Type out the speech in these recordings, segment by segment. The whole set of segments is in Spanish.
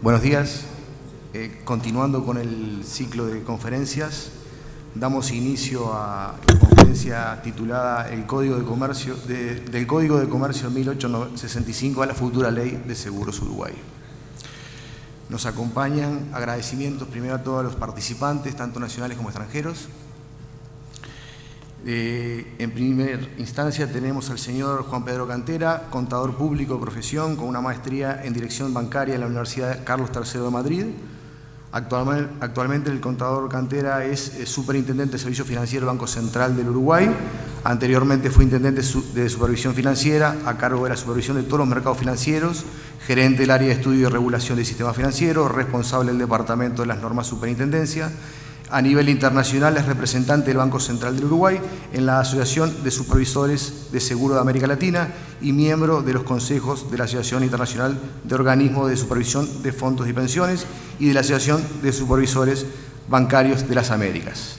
Buenos días. Continuando con el ciclo de conferencias, damos inicio a la conferencia titulada El Código de Comercio, del Código de Comercio 1865 a la futura Ley de Seguros Uruguay. Nos acompañan agradecimientos primero a todos los participantes, tanto nacionales como extranjeros. En primera instancia tenemos al señor Juan Pedro Cantera, contador público de profesión con una maestría en dirección bancaria en la Universidad Carlos III de Madrid. Actualmente el contador Cantera es superintendente de Servicio Financiero del Banco Central del Uruguay. Anteriormente fue intendente de Supervisión Financiera, a cargo de la supervisión de todos los mercados financieros, gerente del área de estudio y regulación del sistema financiero, responsable del Departamento de las Normas Superintendencia. A nivel internacional es representante del Banco Central del Uruguay en la Asociación de Supervisores de Seguro de América Latina y miembro de los consejos de la Asociación Internacional de Organismos de Supervisión de Fondos y Pensiones y de la Asociación de Supervisores Bancarios de las Américas.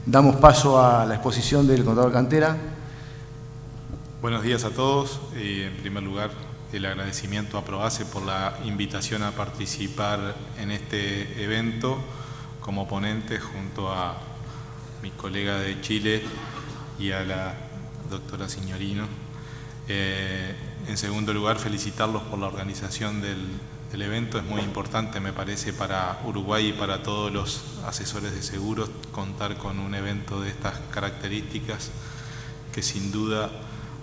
Damos paso a la exposición del contador Cantera. Buenos días a todos. En primer lugar, el agradecimiento a Proace por la invitación a participar en este evento como ponente junto a mi colega de Chile y a la doctora Signorino. En segundo lugar, felicitarlos por la organización del evento. Es muy importante, me parece, para Uruguay y para todos los asesores de seguros contar con un evento de estas características que sin duda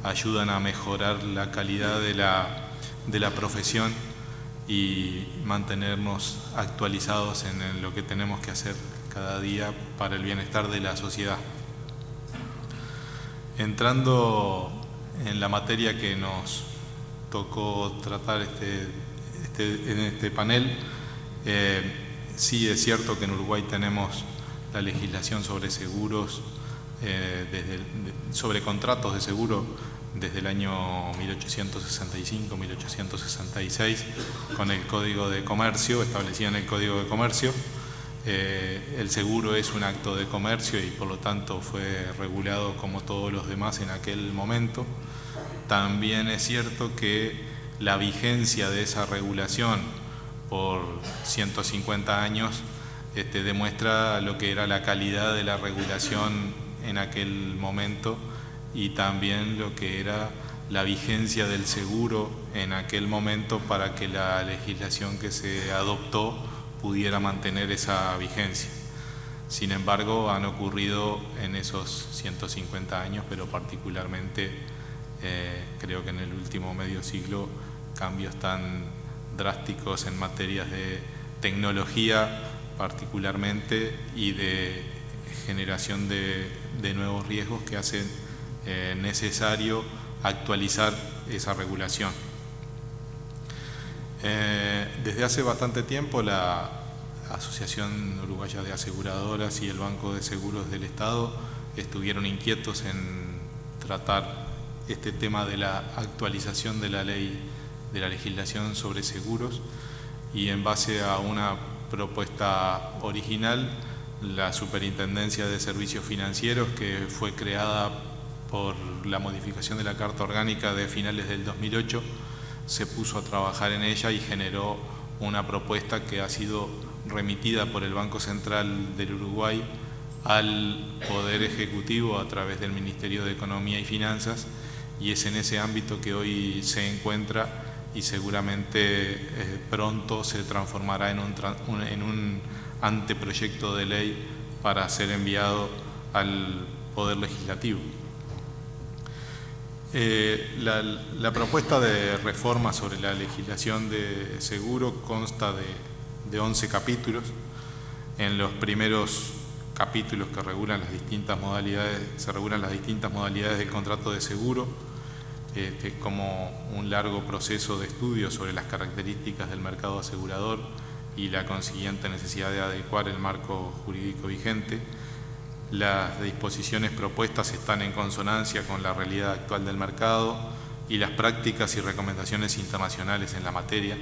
ayudan a mejorar la calidad de la profesión y mantenernos actualizados en lo que tenemos que hacer cada día para el bienestar de la sociedad. Entrando en la materia que nos tocó tratar en este panel, sí es cierto que en Uruguay tenemos la legislación sobre seguros, sobre contratos de seguro, desde el año 1865-1866, con el Código de Comercio, establecido en el Código de Comercio. El seguro es un acto de comercio y por lo tanto fue regulado como todos los demás en aquel momento. También es cierto que la vigencia de esa regulación por 150 años demuestra lo que era la calidad de la regulación en aquel momento y también lo que era la vigencia del seguro en aquel momento para que la legislación que se adoptó pudiera mantener esa vigencia. Sin embargo, han ocurrido en esos 150 años, pero particularmente creo que en el último medio siglo, cambios tan drásticos en materias de tecnología particularmente y de generación de nuevos riesgos que hacen necesario actualizar esa regulación. Desde hace bastante tiempo la Asociación Uruguaya de Aseguradoras y el Banco de Seguros del Estado estuvieron inquietos en tratar este tema de la actualización de la ley, de la legislación sobre seguros, y en base a una propuesta original, la Superintendencia de Servicios Financieros, que fue creada por la modificación de la Carta Orgánica de finales del 2008, se puso a trabajar en ella y generó una propuesta que ha sido remitida por el Banco Central del Uruguay al Poder Ejecutivo a través del Ministerio de Economía y Finanzas, y es en ese ámbito que hoy se encuentra y seguramente pronto se transformará en un anteproyecto de ley para ser enviado al Poder Legislativo. La propuesta de reforma sobre la legislación de seguro consta de 11 capítulos. En los primeros capítulos que regulan las distintas modalidades, se regulan las distintas modalidades del contrato de seguro, como un largo proceso de estudio sobre las características del mercado asegurador y la consiguiente necesidad de adecuar el marco jurídico vigente. Las disposiciones propuestas están en consonancia con la realidad actual del mercado y las prácticas y recomendaciones internacionales en la materia.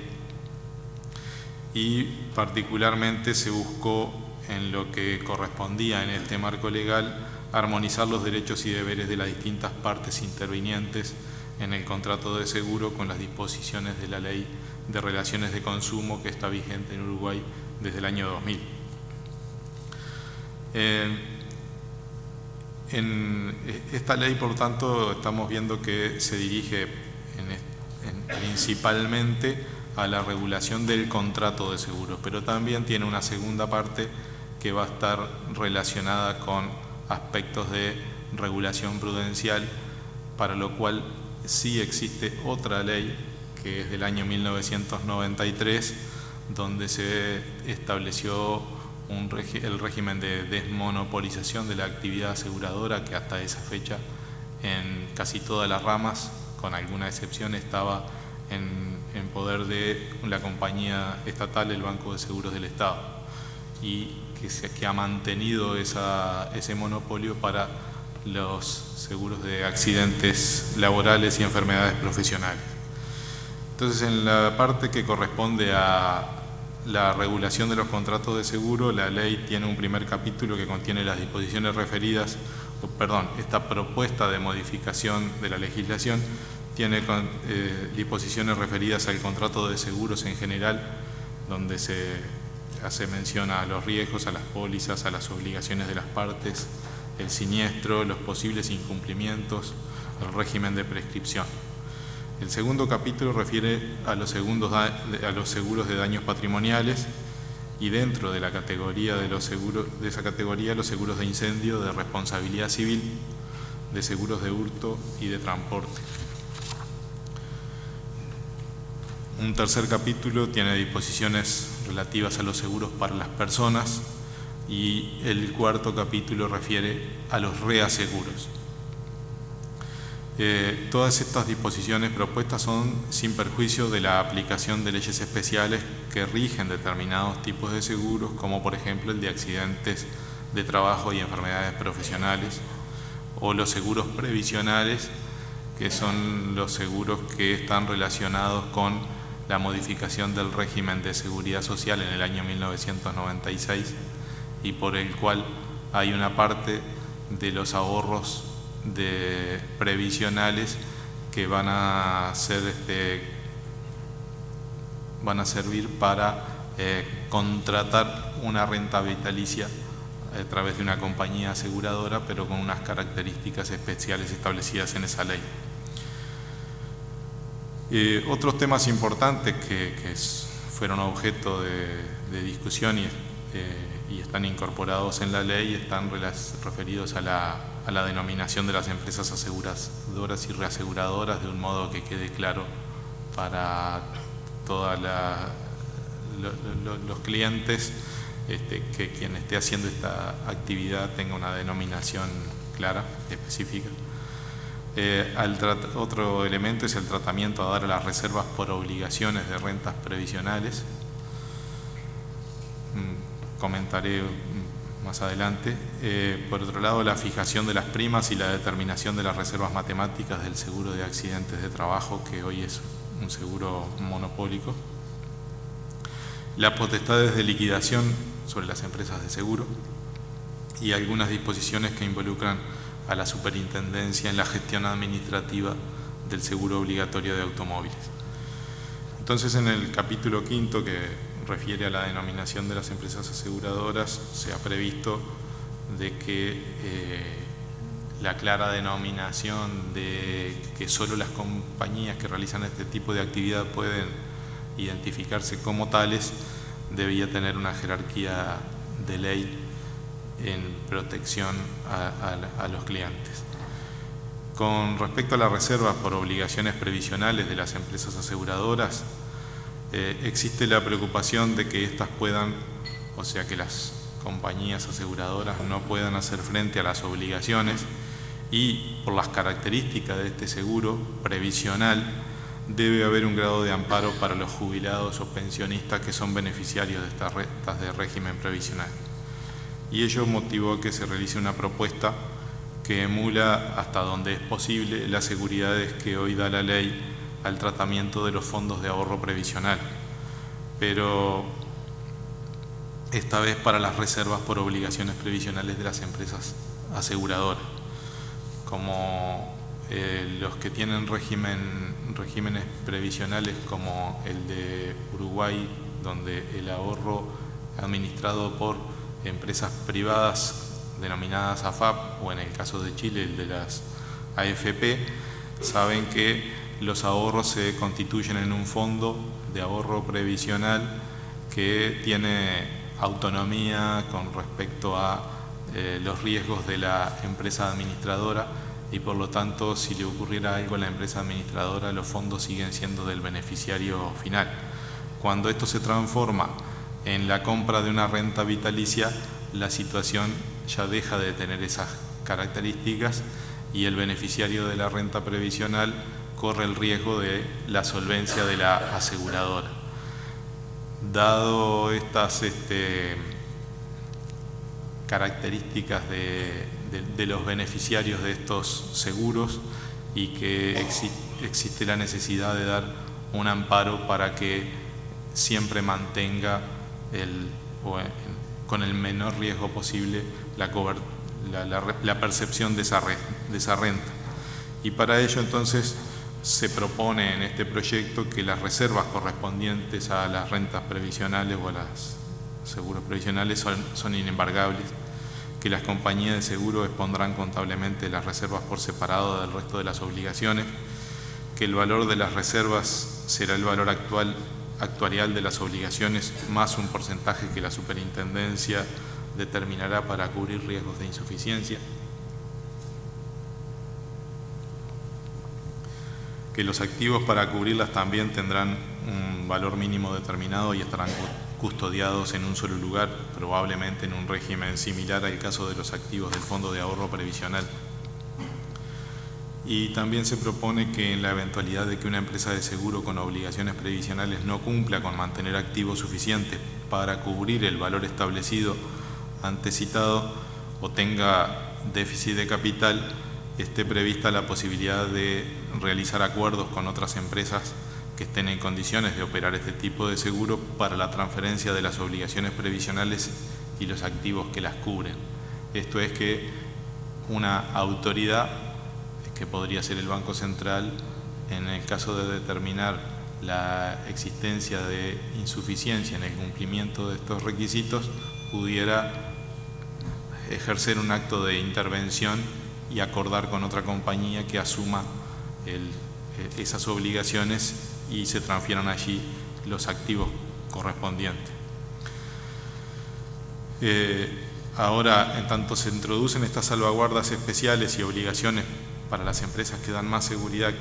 Y particularmente se buscó, en lo que correspondía en este marco legal, armonizar los derechos y deberes de las distintas partes intervinientes en el contrato de seguro con las disposiciones de la Ley de Relaciones de Consumo que está vigente en Uruguay desde el año 2000. En esta ley, por lo tanto, estamos viendo que se dirige principalmente a la regulación del contrato de seguros, pero también tiene una segunda parte que va a estar relacionada con aspectos de regulación prudencial, para lo cual sí existe otra ley que es del año 1993, donde se estableció el régimen de desmonopolización de la actividad aseguradora, que hasta esa fecha en casi todas las ramas, con alguna excepción, estaba en poder de la compañía estatal, el Banco de Seguros del Estado, y que ha mantenido ese monopolio para los seguros de accidentes laborales y enfermedades profesionales. Entonces, en la parte que corresponde a la regulación de los contratos de seguro, la ley tiene un primer capítulo que contiene las disposiciones referidas, esta propuesta de modificación de la legislación tiene disposiciones referidas al contrato de seguros en general, donde se hace mención a los riesgos, a las pólizas, a las obligaciones de las partes, el siniestro, los posibles incumplimientos, el régimen de prescripción. El segundo capítulo refiere a los seguros de daños patrimoniales, y dentro de la categoría de los seguros de incendio, de responsabilidad civil, de seguros de hurto y de transporte. Un tercer capítulo tiene disposiciones relativas a los seguros para las personas, y el cuarto capítulo refiere a los reaseguros. Todas estas disposiciones propuestas son sin perjuicio de la aplicación de leyes especiales que rigen determinados tipos de seguros, como por ejemplo el de accidentes de trabajo y enfermedades profesionales, o los seguros previsionales, que son los seguros que están relacionados con la modificación del régimen de seguridad social en el año 1996, y por el cual hay una parte de los ahorros previsionales que van a servir para contratar una renta vitalicia a través de una compañía aseguradora, pero con unas características especiales establecidas en esa ley. Otros temas importantes que fueron objeto de discusión y están incorporados en la ley están referidos a la denominación de las empresas aseguradoras y reaseguradoras, de un modo que quede claro para todos los clientes que quien esté haciendo esta actividad tenga una denominación clara, específica. Otro elemento es el tratamiento a dar a las reservas por obligaciones de rentas previsionales. Comentaré más adelante. Por otro lado, la fijación de las primas y la determinación de las reservas matemáticas del seguro de accidentes de trabajo, que hoy es un seguro monopólico. Las potestades de liquidación sobre las empresas de seguro, y algunas disposiciones que involucran a la superintendencia en la gestión administrativa del seguro obligatorio de automóviles. Entonces, en el capítulo quinto, que refiere a la denominación de las empresas aseguradoras, se ha previsto de que la clara denominación de que solo las compañías que realizan este tipo de actividad pueden identificarse como tales debía tener una jerarquía de ley en protección a los clientes. Con respecto a las reservas por obligaciones previsionales de las empresas aseguradoras, existe la preocupación de que éstas puedan, o sea que las compañías aseguradoras no puedan hacer frente a las obligaciones, y por las características de este seguro previsional debe haber un grado de amparo para los jubilados o pensionistas que son beneficiarios de estas rentas de régimen previsional. Y ello motivó que se realice una propuesta que emula hasta donde es posible las seguridades que hoy da la ley al tratamiento de los fondos de ahorro previsional, pero esta vez para las reservas por obligaciones previsionales de las empresas aseguradoras. Como Los que tienen regímenes previsionales como el de Uruguay, donde el ahorro administrado por empresas privadas denominadas AFAP, o en el caso de Chile el de las AFP, saben que los ahorros se constituyen en un fondo de ahorro previsional que tiene autonomía con respecto a los riesgos de la empresa administradora, y por lo tanto, si le ocurriera algo a la empresa administradora, los fondos siguen siendo del beneficiario final. Cuando esto se transforma en la compra de una renta vitalicia, la situación ya deja de tener esas características y el beneficiario de la renta previsional corre el riesgo de la solvencia de la aseguradora. Dado estas características de los beneficiarios de estos seguros, y que existe la necesidad de dar un amparo para que siempre mantenga con el menor riesgo posible la percepción de esa renta. Y para ello entonces se propone en este proyecto que las reservas correspondientes a las rentas previsionales o a los seguros previsionales son inembargables, que las compañías de seguro expondrán contablemente las reservas por separado del resto de las obligaciones, que el valor de las reservas será el valor actuarial de las obligaciones más un porcentaje que la superintendencia determinará para cubrir riesgos de insuficiencia, que los activos para cubrirlas también tendrán un valor mínimo determinado y estarán custodiados en un solo lugar, probablemente en un régimen similar al caso de los activos del Fondo de Ahorro Previsional. Y también se propone que en la eventualidad de que una empresa de seguro con obligaciones previsionales no cumpla con mantener activos suficientes para cubrir el valor establecido antes citado o tenga déficit de capital, esté prevista la posibilidad de realizar acuerdos con otras empresas que estén en condiciones de operar este tipo de seguro para la transferencia de las obligaciones previsionales y los activos que las cubren. Esto es que una autoridad, que podría ser el Banco Central, en el caso de determinar la existencia de insuficiencia en el cumplimiento de estos requisitos, pudiera ejercer un acto de intervención y acordar con otra compañía que asuma esas obligaciones y se transfieran allí los activos correspondientes. Ahora, en tanto se introducen estas salvaguardas especiales y obligaciones para las empresas que dan más seguridad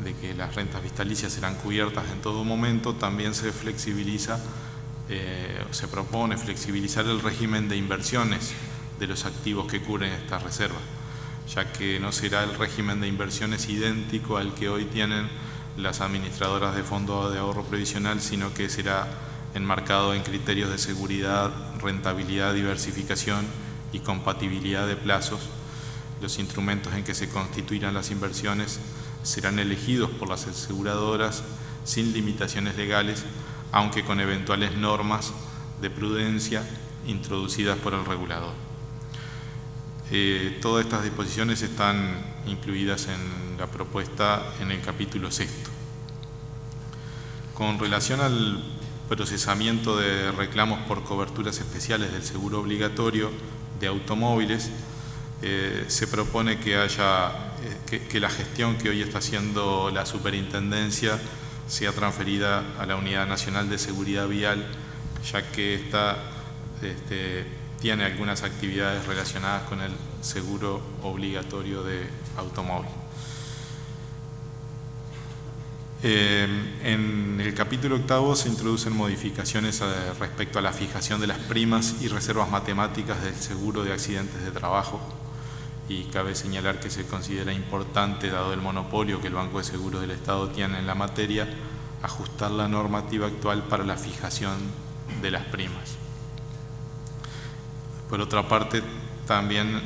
de que las rentas vitalicias serán cubiertas en todo momento, también se flexibiliza, se propone flexibilizar el régimen de inversiones de los activos que cubren estas reservas, ya que no será el régimen de inversiones idéntico al que hoy tienen las administradoras de fondo de ahorro previsional, sino que será enmarcado en criterios de seguridad, rentabilidad, diversificación y compatibilidad de plazos. Los instrumentos en que se constituirán las inversiones serán elegidos por las aseguradoras sin limitaciones legales, aunque con eventuales normas de prudencia introducidas por el regulador. Todas estas disposiciones están incluidas en la propuesta en el capítulo 6. Con relación al procesamiento de reclamos por coberturas especiales del seguro obligatorio de automóviles, se propone que que la gestión que hoy está haciendo la Superintendencia sea transferida a la Unidad Nacional de Seguridad Vial, ya que esta tiene algunas actividades relacionadas con el seguro obligatorio de automóvil. En el capítulo 8 se introducen modificaciones respecto a la fijación de las primas y reservas matemáticas del seguro de accidentes de trabajo, y cabe señalar que se considera importante, dado el monopolio que el Banco de Seguros del Estado tiene en la materia, ajustar la normativa actual para la fijación de las primas. Por otra parte, también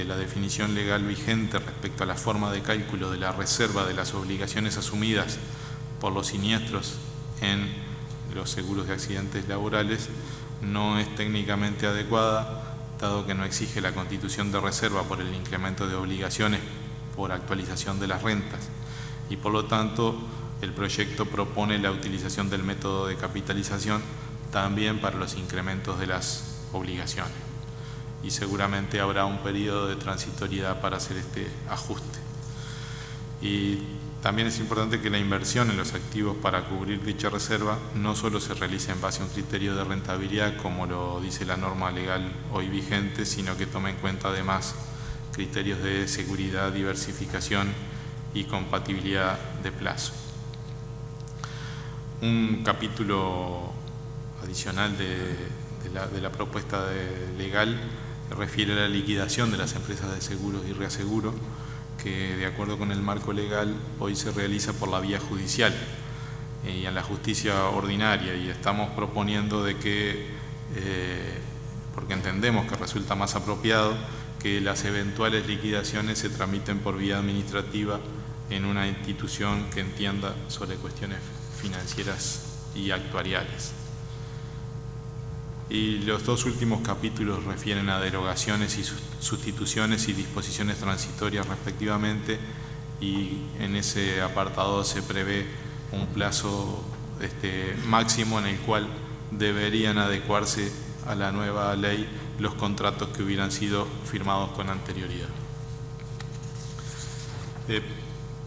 la definición legal vigente respecto a la forma de cálculo de la reserva de las obligaciones asumidas por los siniestros en los seguros de accidentes laborales no es técnicamente adecuada, dado que no exige la constitución de reserva por el incremento de obligaciones por actualización de las rentas y por lo tanto el proyecto propone la utilización del método de capitalización también para los incrementos de las obligaciones y seguramente habrá un periodo de transitoriedad para hacer este ajuste. Y también es importante que la inversión en los activos para cubrir dicha reserva no solo se realice en base a un criterio de rentabilidad como lo dice la norma legal hoy vigente, sino que tome en cuenta además criterios de seguridad, diversificación y compatibilidad de plazo. Un capítulo adicional de la propuesta legal refiere a la liquidación de las empresas de seguros y reaseguro, que de acuerdo con el marco legal hoy se realiza por la vía judicial y en la justicia ordinaria, y estamos proponiendo de que, porque entendemos que resulta más apropiado, que las eventuales liquidaciones se tramiten por vía administrativa en una institución que entienda sobre cuestiones financieras y actuariales. Y los dos últimos capítulos refieren a derogaciones y sustituciones y disposiciones transitorias respectivamente, y en ese apartado se prevé un plazo máximo en el cual deberían adecuarse a la nueva ley los contratos que hubieran sido firmados con anterioridad.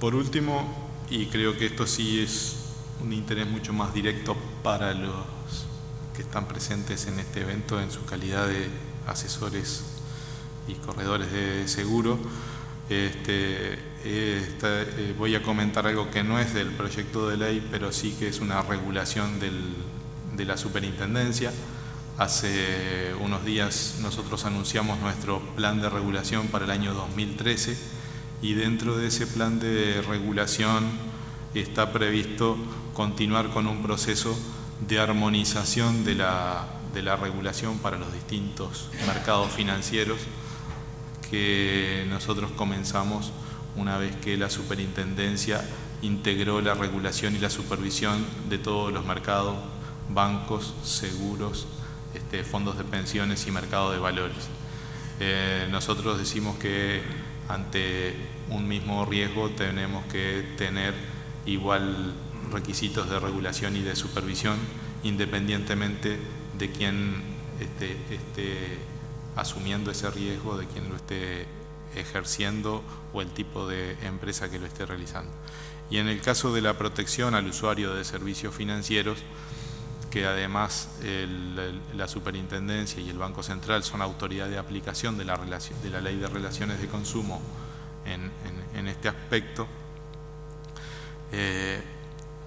Por último, y creo que esto sí es un interés mucho más directo para los que están presentes en este evento en su calidad de asesores y corredores de seguro, voy a comentar algo que no es del proyecto de ley, pero sí que es una regulación de la superintendencia. Hace unos días nosotros anunciamos nuestro plan de regulación para el año 2013 y dentro de ese plan de regulación está previsto continuar con un proceso de armonización de la regulación para los distintos mercados financieros que nosotros comenzamos una vez que la superintendencia integró la regulación y la supervisión de todos los mercados, bancos, seguros, fondos de pensiones y mercado de valores. Nosotros decimos que ante un mismo riesgo tenemos que tener igual requisitos de regulación y de supervisión, independientemente de quién esté asumiendo ese riesgo, de quién lo esté ejerciendo o el tipo de empresa que lo esté realizando. Y en el caso de la protección al usuario de servicios financieros, que además la Superintendencia y el Banco Central son autoridad de aplicación de la Ley de Relaciones de Consumo en este aspecto,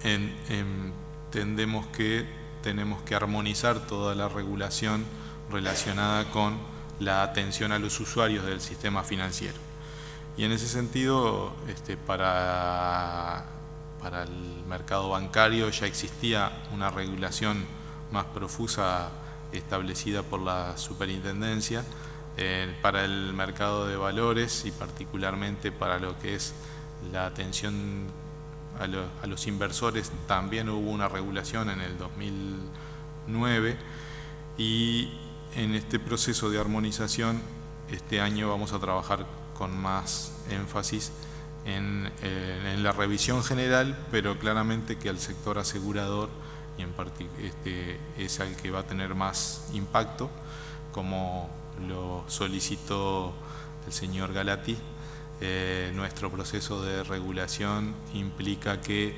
entendemos que tenemos que armonizar toda la regulación relacionada con la atención a los usuarios del sistema financiero. Y en ese sentido, para el mercado bancario ya existía una regulación más profusa establecida por la superintendencia. Para el mercado de valores y particularmente para lo que es la atención a los inversores también hubo una regulación en el 2009, y en este proceso de armonización este año vamos a trabajar con más énfasis en la revisión general, pero claramente que al sector asegurador y en es al que va a tener más impacto, como lo solicitó el señor Galati. Nuestro proceso de regulación implica que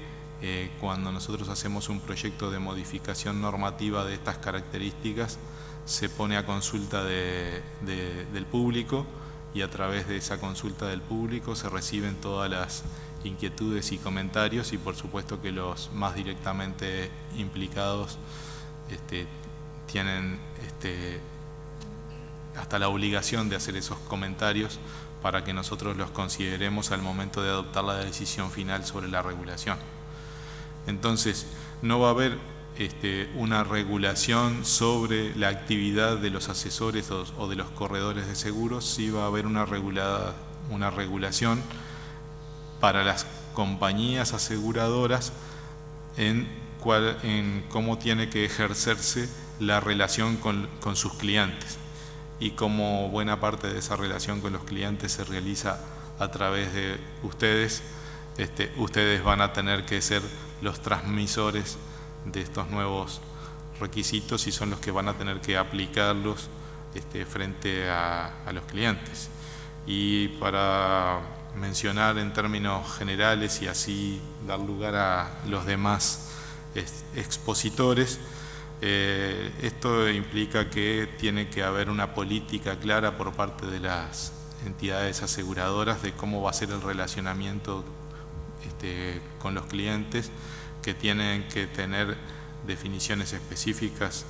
cuando nosotros hacemos un proyecto de modificación normativa de estas características se pone a consulta del público, y a través de esa consulta del público se reciben todas las inquietudes y comentarios, y por supuesto que los más directamente implicados tienen hasta la obligación de hacer esos comentarios para que nosotros los consideremos al momento de adoptar la decisión final sobre la regulación. Entonces, no va a haber una regulación sobre la actividad de los asesores o de los corredores de seguros. Sí va a haber una regulación para las compañías aseguradoras en cómo tiene que ejercerse la relación con sus clientes, y como buena parte de esa relación con los clientes se realiza a través de ustedes, ustedes van a tener que ser los transmisores de estos nuevos requisitos y son los que van a tener que aplicarlos frente a los clientes. Y para mencionar en términos generales y así dar lugar a los demás expositores, esto implica que tiene que haber una política clara por parte de las entidades aseguradoras de cómo va a ser el relacionamiento con los clientes, que tienen que tener definiciones específicas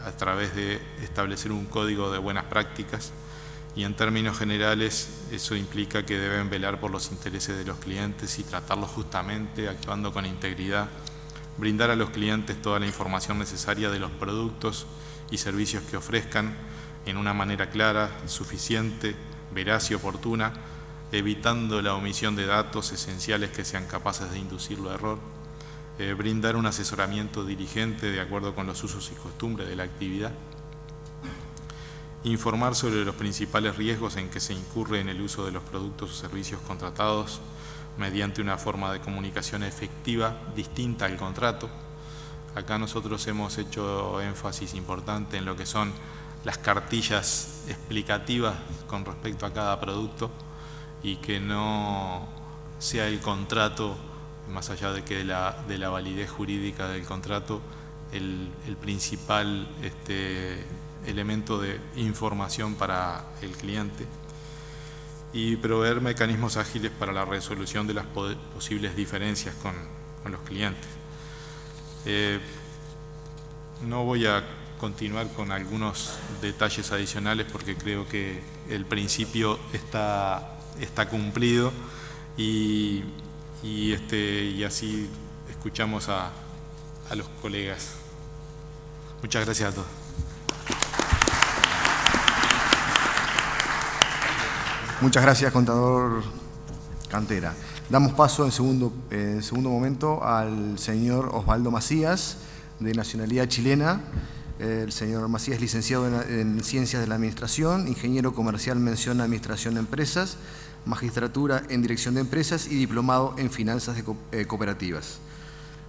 a través de establecer un código de buenas prácticas, y en términos generales eso implica que deben velar por los intereses de los clientes y tratarlos justamente, actuando con integridad, brindar a los clientes toda la información necesaria de los productos y servicios que ofrezcan en una manera clara, suficiente, veraz y oportuna, evitando la omisión de datos esenciales que sean capaces de inducirlo a error, brindar un asesoramiento diligente de acuerdo con los usos y costumbres de la actividad, informar sobre los principales riesgos en que se incurre en el uso de los productos o servicios contratados mediante una forma de comunicación efectiva distinta al contrato. Acá nosotros hemos hecho énfasis importante en lo que son las cartillas explicativas con respecto a cada producto y que no sea el contrato, más allá de que de la validez jurídica del contrato, el principal elemento de información para el cliente, y proveer mecanismos ágiles para la resolución de las posibles diferencias con los clientes. No voy a continuar con algunos detalles adicionales porque creo que el principio está cumplido y así escuchamos a los colegas. Muchas gracias a todos. Muchas gracias, contador Cantera. Damos paso en segundo momento al señor Osvaldo Macías, de nacionalidad chilena. El señor Macías es licenciado en Ciencias de la Administración, ingeniero comercial mención Administración de Empresas, magistratura en Dirección de Empresas y diplomado en Finanzas Cooperativas.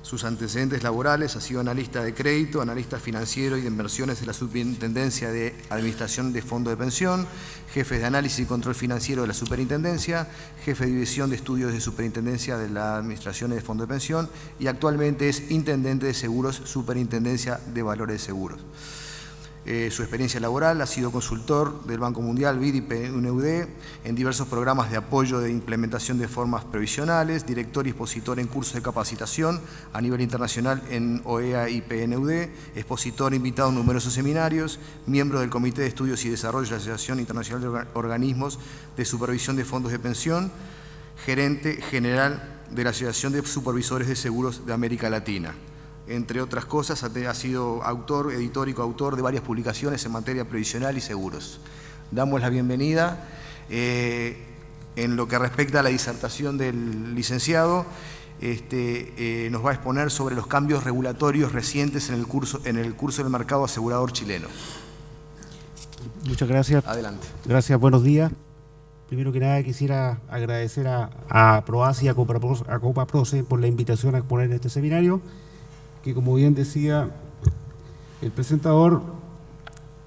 Sus antecedentes laborales: ha sido analista de crédito, analista financiero y de inversiones de la Superintendencia de Administración de Fondos de Pensión, jefe de análisis y control financiero de la Superintendencia, jefe de división de estudios de Superintendencia de la Administración de Fondos de Pensión y actualmente es intendente de seguros, Superintendencia de Valores de Seguros. Su experiencia laboral: ha sido consultor del Banco Mundial, BID y PNUD en diversos programas de apoyo de implementación de formas previsionales, director y expositor en cursos de capacitación a nivel internacional en OEA y PNUD, expositor invitado en numerosos seminarios, miembro del Comité de Estudios y Desarrollo de la Asociación Internacional de Organismos de Supervisión de Fondos de Pensión, gerente general de la Asociación de Supervisores de Seguros de América Latina. Entre otras cosas, ha sido autor, editor y coautor de varias publicaciones en materia previsional y seguros. Damos la bienvenida. En lo que respecta a la disertación del licenciado, nos va a exponer sobre los cambios regulatorios recientes en el curso del mercado asegurador chileno. Muchas gracias. Adelante. Gracias, buenos días. Primero que nada quisiera agradecer a PROASI y a COPAPROCE por la invitación a exponer en este seminario, que, como bien decía el presentador,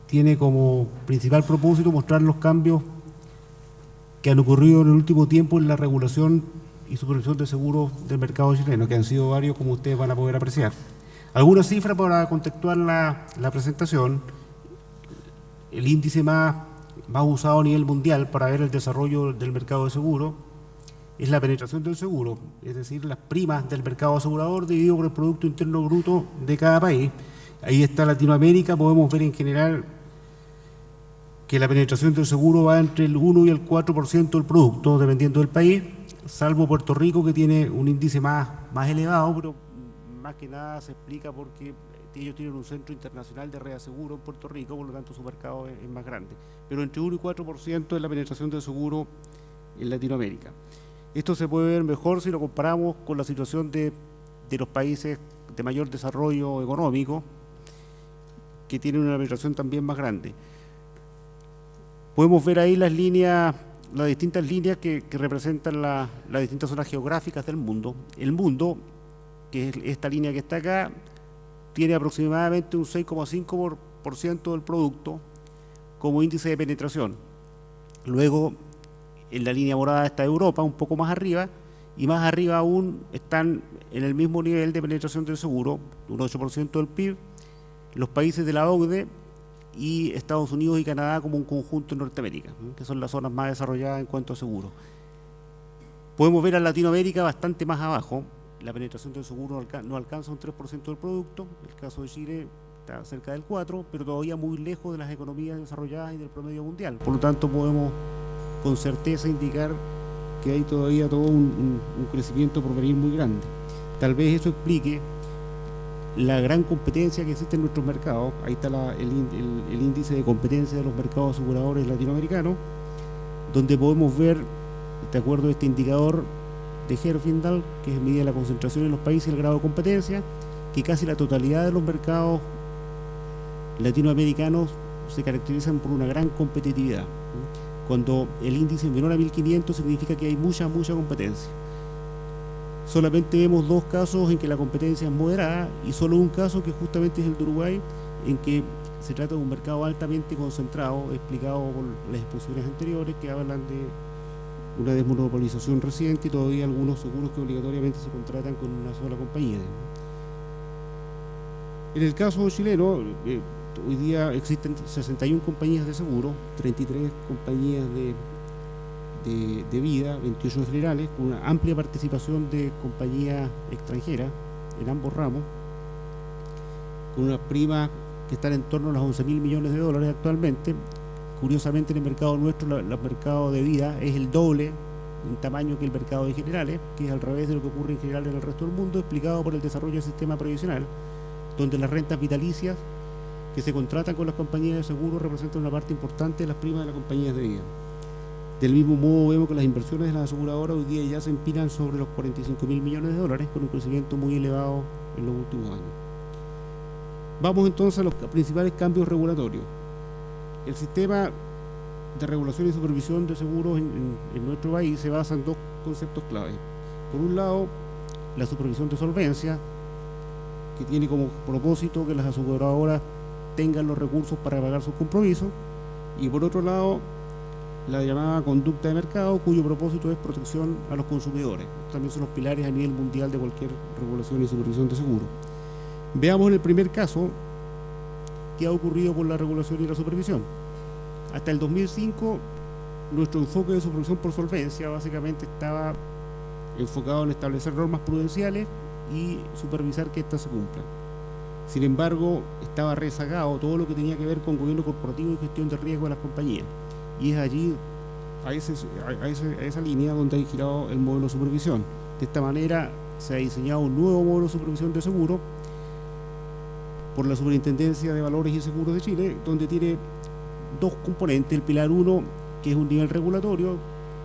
tiene como principal propósito mostrar los cambios que han ocurrido en el último tiempo en la regulación y supervisión de seguros del mercado chileno, que han sido varios, como ustedes van a poder apreciar. Algunas cifras para contextuar la presentación: el índice más usado a nivel mundial para ver el desarrollo del mercado de seguros es la penetración del seguro, es decir, las primas del mercado asegurador dividido por el Producto Interno Bruto de cada país. Ahí está Latinoamérica. Podemos ver en general que la penetración del seguro va entre el 1 y el 4% del producto, dependiendo del país, salvo Puerto Rico, que tiene un índice más elevado, pero más que nada se explica porque ellos tienen un centro internacional de reaseguro en Puerto Rico, por lo tanto su mercado es más grande. Pero entre 1 y 4% es la penetración del seguro en Latinoamérica. Esto se puede ver mejor si lo comparamos con la situación de los países de mayor desarrollo económico, que tienen una penetración también más grande. Podemos ver ahí las líneas las distintas líneas que representan las distintas zonas geográficas del mundo. El mundo, que es esta línea que está acá, tiene aproximadamente un 6,5% del producto como índice de penetración. Luego, en la línea morada está Europa, un poco más arriba, y más arriba aún están en el mismo nivel de penetración del seguro, un 8% del PIB, los países de la OCDE y Estados Unidos y Canadá como un conjunto en Norteamérica, que son las zonas más desarrolladas en cuanto a seguro. Podemos ver a Latinoamérica bastante más abajo, la penetración del seguro no alcanza un 3% del producto, el caso de Chile está cerca del 4%, pero todavía muy lejos de las economías desarrolladas y del promedio mundial. Por lo tanto, podemos con certeza indicar que hay todavía todo un crecimiento por venir muy grande. Tal vez eso explique la gran competencia que existe en nuestros mercados. Ahí está el índice de competencia de los mercados aseguradores latinoamericanos, donde podemos ver, de acuerdo a este indicador de Herfindahl, que mide la concentración en los países y el grado de competencia, que casi la totalidad de los mercados latinoamericanos se caracterizan por una gran competitividad. Cuando el índice es menor a 1500 significa que hay mucha competencia. Solamente vemos 2 casos en que la competencia es moderada y solo un caso que justamente es el de Uruguay, en que se trata de un mercado altamente concentrado, explicado por las exposiciones anteriores, que hablan de una desmonopolización reciente y todavía algunos seguros que obligatoriamente se contratan con una sola compañía. En el caso chileno, hoy día existen 61 compañías de seguro, 33 compañías de vida, 28 generales, con una amplia participación de compañías extranjeras en ambos ramos, con una prima que está en torno a los 11.000 millones de dólares actualmente. Curiosamente, en el mercado nuestro, el mercado de vida es el doble en tamaño que el mercado de generales, que es al revés de lo que ocurre en general en el resto del mundo, explicado por el desarrollo del sistema previsional, donde las rentas vitalicias que se contratan con las compañías de seguro representan una parte importante de las primas de las compañías de vida. Del mismo modo, vemos que las inversiones de las aseguradoras hoy día ya se empinan sobre los 45.000 millones de dólares, con un crecimiento muy elevado en los últimos años. Vamos entonces a los principales cambios regulatorios. El sistema de regulación y supervisión de seguros en nuestro país se basa en 2 conceptos clave. Por un lado, la supervisión de solvencia, que tiene como propósito que las aseguradoras tengan los recursos para pagar sus compromisos, y por otro lado, la llamada conducta de mercado, cuyo propósito es protección a los consumidores. También son los pilares a nivel mundial de cualquier regulación y supervisión de seguro. Veamos en el primer caso qué ha ocurrido con la regulación y la supervisión. Hasta el 2005, nuestro enfoque de supervisión por solvencia básicamente estaba enfocado en establecer normas prudenciales y supervisar que éstas se cumplan. Sin embargo, estaba rezagado todo lo que tenía que ver con gobierno corporativo y gestión de riesgo de las compañías. Y es allí, a esa línea, donde ha girado el modelo de supervisión. De esta manera, se ha diseñado un nuevo modelo de supervisión de seguro por la Superintendencia de Valores y Seguros de Chile, donde tiene 2 componentes. El pilar 1, que es un nivel regulatorio,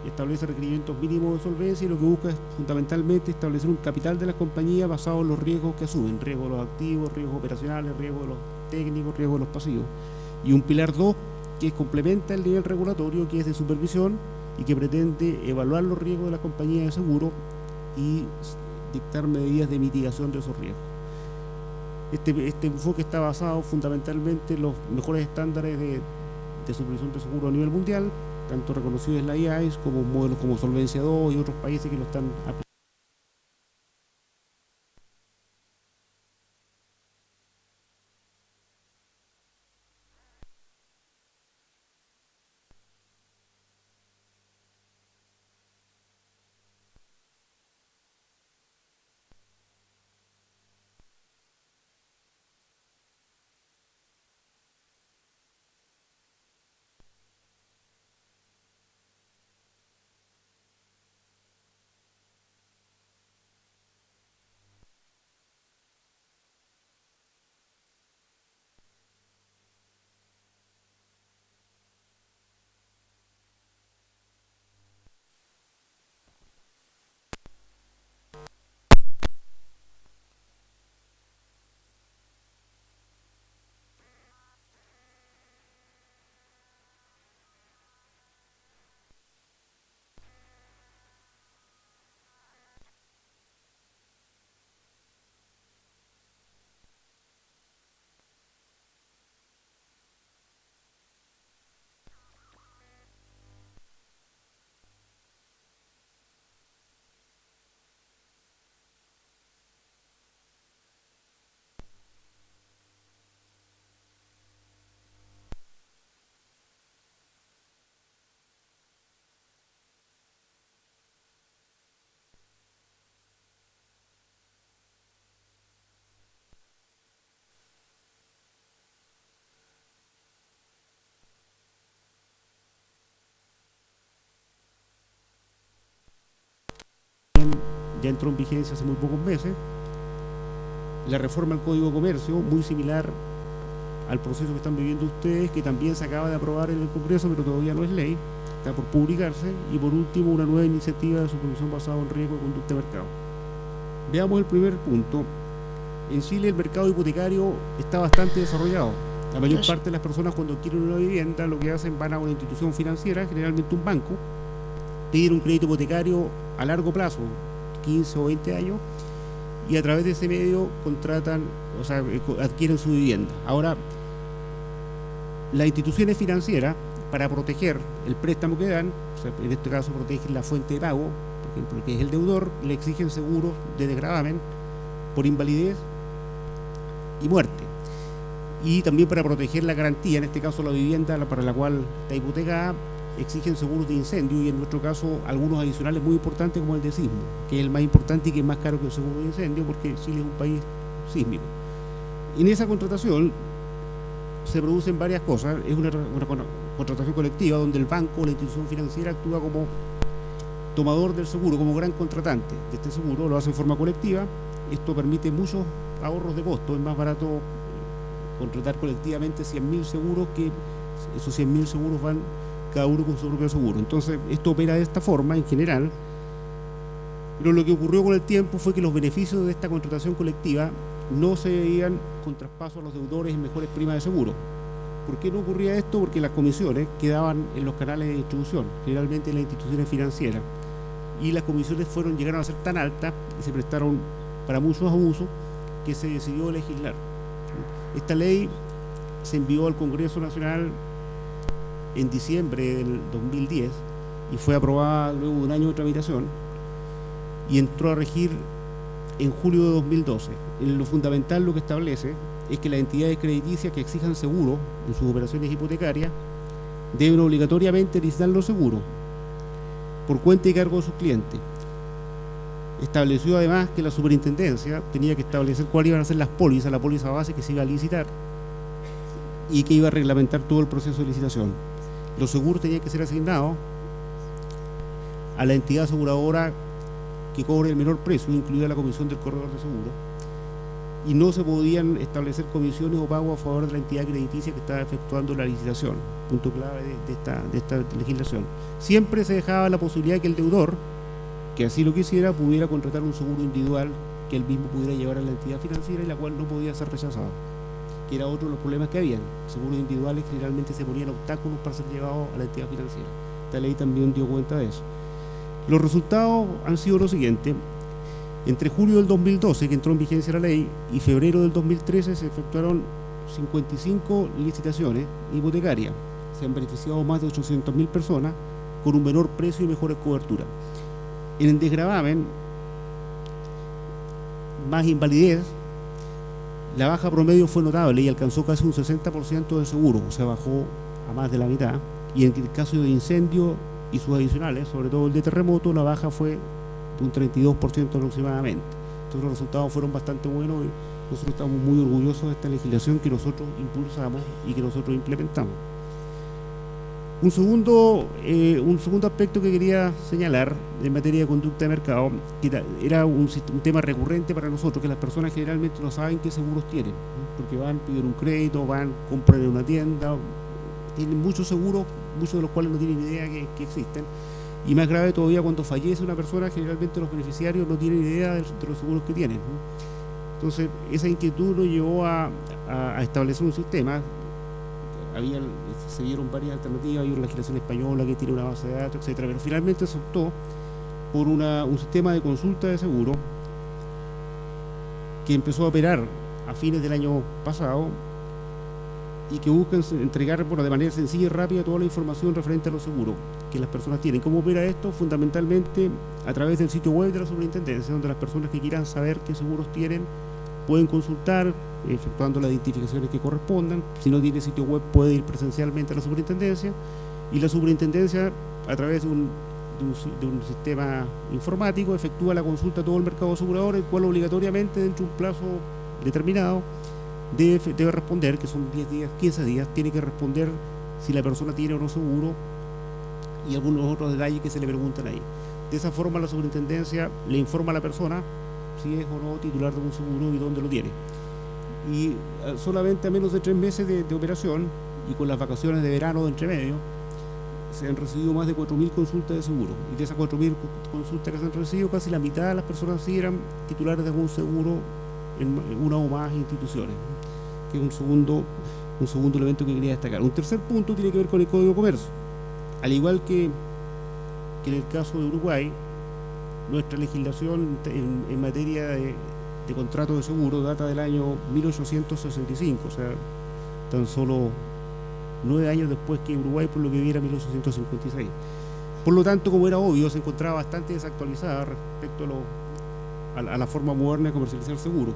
establece requerimientos mínimos de solvencia, y lo que busca es fundamentalmente establecer un capital de las compañías basado en los riesgos que asumen: riesgo de los activos, riesgos operacionales, riesgo de los técnicos, riesgo de los pasivos. Y un pilar 2, que complementa el nivel regulatorio, que es de supervisión y que pretende evaluar los riesgos de las compañías de seguro y dictar medidas de mitigación de esos riesgos. Este enfoque está basado fundamentalmente en los mejores estándares de supervisión de seguro a nivel mundial, tanto reconocidos en la IAIS como modelos como Solvencia II y otros países que lo están aplicando. ya entró en vigencia hace muy pocos meses. La reforma al Código de Comercio, muy similar al proceso que están viviendo ustedes, que también se acaba de aprobar en el Congreso, pero todavía no es ley, está por publicarse. Y por último, una nueva iniciativa de supervisión basada en riesgo de conducta de mercado. Veamos el primer punto. En Chile el mercado hipotecario está bastante desarrollado. La mayor parte de las personas, cuando adquieren una vivienda, lo que hacen, van a una institución financiera, generalmente un banco, piden un crédito hipotecario a largo plazo, 15 o 20 años, y a través de ese medio contratan, o sea, adquieren su vivienda. Ahora, las instituciones financieras, para proteger el préstamo que dan, o sea, en este caso protegen la fuente de pago, por ejemplo, que es el deudor, le exigen seguros de desgravamen por invalidez y muerte. Y también para proteger la garantía, en este caso la vivienda para la cual está hipotecada, exigen seguros de incendio, y en nuestro caso algunos adicionales muy importantes, como el de sismo, que es el más importante y que es más caro que el seguro de incendio, porque Chile es un país sísmico. En esa contratación se producen varias cosas. Es una contratación colectiva donde el banco o la institución financiera actúa como tomador del seguro, como gran contratante de este seguro, lo hace en forma colectiva. Esto permite muchos ahorros de costo. Es más barato contratar colectivamente 100.000 seguros, que esos 100.000 seguros van cada uno con su propio seguro. Entonces esto opera de esta forma en general, pero lo que ocurrió con el tiempo fue que los beneficios de esta contratación colectiva no se veían con traspaso a los deudores en mejores primas de seguro. ¿Por qué no ocurría esto? Porque las comisiones quedaban en los canales de distribución, generalmente en las instituciones financieras, y las comisiones llegaron a ser tan altas y se prestaron para muchos abusos, que se decidió legislar. Esta ley se envió al Congreso Nacional en diciembre del 2010 y fue aprobada luego de un año de tramitación y entró a regir en julio de 2012. En lo fundamental, lo que establece es que las entidades crediticias que exijan seguro en sus operaciones hipotecarias deben obligatoriamente licitar los seguros por cuenta y cargo de sus clientes. Estableció además que la superintendencia tenía que establecer cuáles iban a ser las pólizas, la póliza base que se iba a licitar, y que iba a reglamentar todo el proceso de licitación. Los seguros tenían que ser asignados a la entidad aseguradora que cobre el menor precio, incluida la comisión del corredor de seguro, y no se podían establecer comisiones o pagos a favor de la entidad crediticia que estaba efectuando la licitación. Punto clave de esta legislación. Siempre se dejaba la posibilidad de que el deudor, que así lo quisiera, pudiera contratar un seguro individual que él mismo pudiera llevar a la entidad financiera, y la cual no podía ser rechazado, que era otro de los problemas que habían. Seguros individuales generalmente se ponían obstáculos para ser llevados a la entidad financiera. Esta ley también dio cuenta de eso. Los resultados han sido los siguientes. Entre julio del 2012, que entró en vigencia la ley, y febrero del 2013 se efectuaron 55 licitaciones hipotecarias. Se han beneficiado más de 800.000 personas con un menor precio y mejores coberturas. En el desgravamen, más invalidez, la baja promedio fue notable y alcanzó casi un 60% de seguro, o sea, bajó a más de la mitad. Y en el caso de incendio y sus adicionales, sobre todo el de terremoto, la baja fue de un 32% aproximadamente. Entonces los resultados fueron bastante buenos y nosotros estamos muy orgullosos de esta legislación que nosotros impulsamos y que nosotros implementamos. Un segundo aspecto que quería señalar en materia de conducta de mercado, que era un tema recurrente para nosotros, que las personas generalmente no saben qué seguros tienen, ¿no? Porque van, piden un crédito, compran en una tienda, tienen muchos seguros, muchos de los cuales no tienen idea que existen. Y más grave todavía, cuando fallece una persona, generalmente los beneficiarios no tienen idea de los seguros que tienen, ¿no? Entonces, esa inquietud nos llevó a establecer un sistema. Se dieron varias alternativas, hay una legislación española que tiene una base de datos, etcétera, pero finalmente se optó por un sistema de consulta de seguro que empezó a operar a fines del año pasado y que busca entregar de manera sencilla y rápida toda la información referente a los seguros que las personas tienen. ¿Cómo opera esto? Fundamentalmente a través del sitio web de la superintendencia, donde las personas que quieran saber qué seguros tienen pueden consultar, efectuando las identificaciones que correspondan. Si no tiene sitio web, puede ir presencialmente a la superintendencia, y la superintendencia, a través de un sistema informático, efectúa la consulta a todo el mercado asegurador, el cual obligatoriamente, dentro de un plazo determinado, debe responder, que son 10 días, 15 días, tiene que responder si la persona tiene o no seguro y algunos otros detalles que se le preguntan ahí. De esa forma la superintendencia le informa a la persona si es o no titular de un seguro y dónde lo tiene. Y solamente a menos de 3 meses de operación y con las vacaciones de verano de entre medio, se han recibido más de 4.000 consultas de seguro. Y de esas 4.000 consultas que se han recibido, casi la mitad de las personas sí eran titulares de algún seguro en una o más instituciones, que es un segundo elemento que quería destacar. Un tercer punto tiene que ver con el Código de Comercio. Al igual que en el caso de Uruguay, nuestra legislación en materia de contrato de seguro data del año 1865, o sea, tan solo 9 años después que Uruguay, por lo que viera 1856. Por lo tanto, como era obvio, se encontraba bastante desactualizada respecto a la forma moderna de comercializar seguro.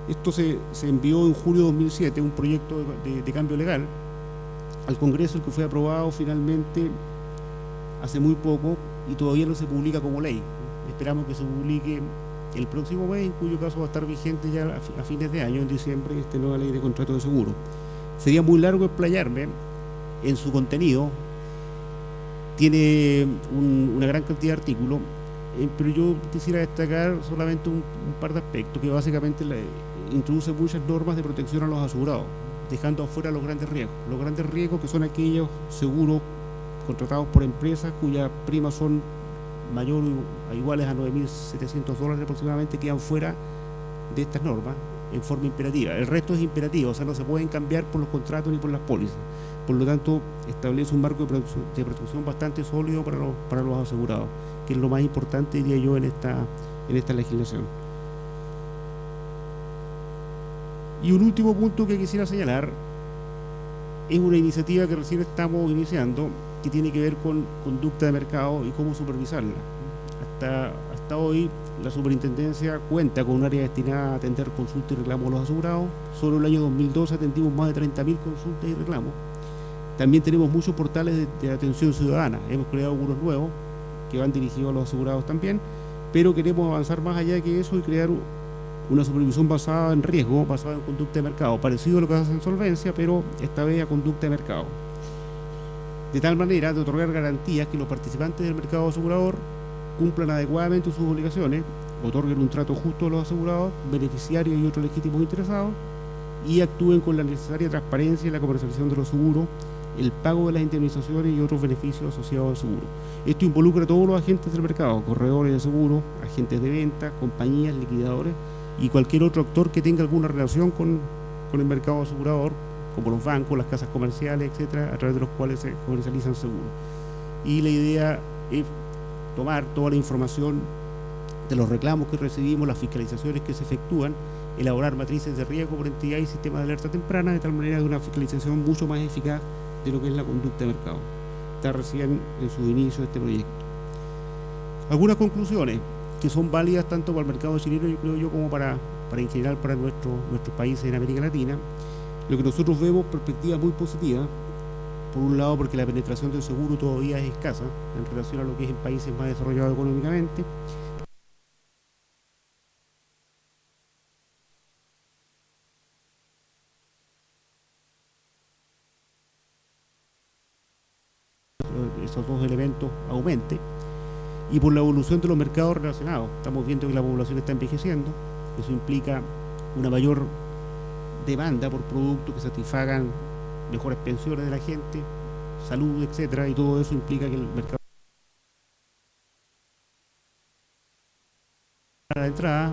Esto se envió en julio de 2007, un proyecto de cambio legal al Congreso, el que fue aprobado finalmente hace muy poco y todavía no se publica como ley. Esperamos que se publique el próximo mes, en cuyo caso va a estar vigente ya a fines de año, en diciembre, esta nueva ley de contrato de seguro. Sería muy largo explayarme en su contenido. Tiene una gran cantidad de artículos, pero yo quisiera destacar solamente un par de aspectos que básicamente introduce muchas normas de protección a los asegurados, dejando afuera los grandes riesgos. Los grandes riesgos, que son aquellos seguros contratados por empresas cuyas primas son mayores o iguales a $9.700 aproximadamente, quedan fuera de estas normas en forma imperativa. El resto es imperativo, o sea, no se pueden cambiar por los contratos ni por las pólizas. Por lo tanto, establece un marco de protección bastante sólido para los asegurados, que es lo más importante, diría yo, en esta legislación. Y un último punto que quisiera señalar es una iniciativa que recién estamos iniciando, que tiene que ver con conducta de mercado y cómo supervisarla. Hasta hoy la superintendencia cuenta con un área destinada a atender consultas y reclamos a los asegurados. Solo el año 2012 atendimos más de 30.000 consultas y reclamos. También tenemos muchos portales de atención ciudadana. Hemos creado algunos nuevos que van dirigidos a los asegurados también, pero queremos avanzar más allá que eso y crear una supervisión basada en riesgo, basada en conducta de mercado, parecido a lo que hace en solvencia, pero esta vez a conducta de mercado, de tal manera de otorgar garantías que los participantes del mercado asegurador cumplan adecuadamente sus obligaciones, otorguen un trato justo a los asegurados, beneficiarios y otros legítimos interesados, y actúen con la necesaria transparencia en la comercialización de los seguros, el pago de las indemnizaciones y otros beneficios asociados al seguro. Esto involucra a todos los agentes del mercado, corredores de seguros, agentes de venta, compañías, liquidadores y cualquier otro actor que tenga alguna relación con el mercado asegurador, como los bancos, las casas comerciales, etcétera, a través de los cuales se comercializan seguros. Y la idea es tomar toda la información de los reclamos que recibimos, las fiscalizaciones que se efectúan, elaborar matrices de riesgo por entidad y sistemas de alerta temprana, de tal manera de una fiscalización mucho más eficaz de lo que es la conducta de mercado. Está recién en su inicio este proyecto. Algunas conclusiones que son válidas tanto para el mercado chileno, yo creo yo, como para en general para nuestros países en América Latina. Lo que nosotros vemos, perspectiva muy positiva, por un lado porque la penetración del seguro todavía es escasa en relación a lo que es en países más desarrollados económicamente. Esos dos elementos aumente, y por la evolución de los mercados relacionados. Estamos viendo que la población está envejeciendo, eso implica una mayor demanda por productos que satisfagan mejores pensiones de la gente, salud, etcétera, y todo eso implica que el mercado a la entrada,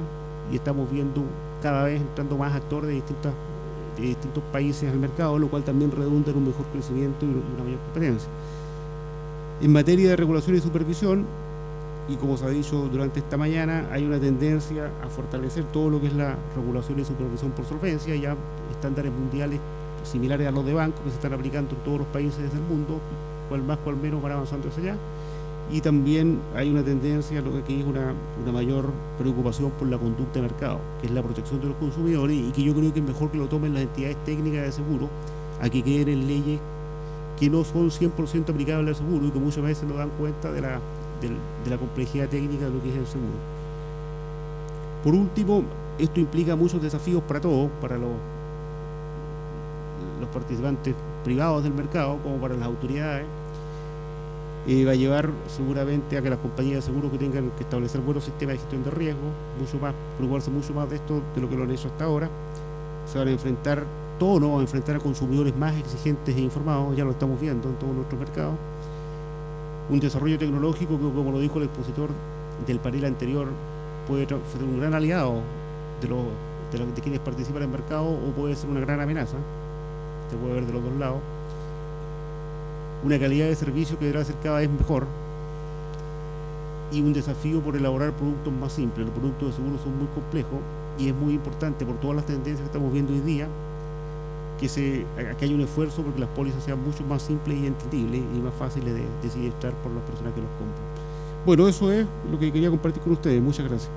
y estamos viendo cada vez entrando más actores de distintos países al mercado, lo cual también redunda en un mejor crecimiento y una mayor competencia. En materia de regulación y supervisión, y como se ha dicho durante esta mañana, hay una tendencia a fortalecer todo lo que es la regulación y supervisión por solvencia, ya estándares mundiales similares a los de bancos que se están aplicando en todos los países del mundo, cual más cual menos van avanzando hacia allá. Y también hay una tendencia a lo que es una mayor preocupación por la conducta de mercado, que es la protección de los consumidores, y que yo creo que es mejor que lo tomen las entidades técnicas de seguro a que queden en leyes que no son 100% aplicables al seguro y que muchas veces no dan cuenta de la complejidad técnica de lo que es el seguro. Por último, esto implica muchos desafíos para todos, para los participantes privados del mercado como para las autoridades, va a llevar seguramente a que las compañías de seguros que tengan que establecer buenos sistemas de gestión de riesgo, mucho más, preocuparse mucho más de esto de lo que lo han hecho hasta ahora. Se van a enfrentar, todos nos vamos a enfrentar a consumidores más exigentes e informados, ya lo estamos viendo en todos nuestros mercados. Un desarrollo tecnológico que, como lo dijo el expositor del panel anterior, puede ser un gran aliado de quienes participan en el mercado, o puede ser una gran amenaza. Se puede ver de los dos lados. Una calidad de servicio que deberá ser cada vez mejor, y un desafío por elaborar productos más simples. Los productos de seguro son muy complejos y es muy importante, por todas las tendencias que estamos viendo hoy día, que haya un esfuerzo porque las pólizas sean mucho más simples y entendibles y más fáciles de siniestrar por las personas que los compran. Bueno, eso es lo que quería compartir con ustedes. Muchas gracias.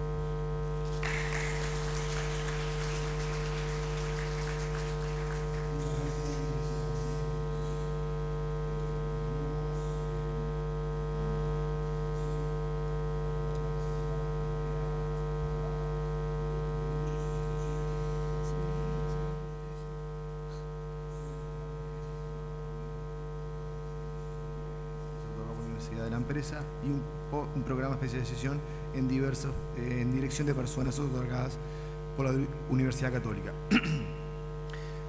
de la empresa y un programa de especialización en dirección de personas otorgadas por la Universidad Católica.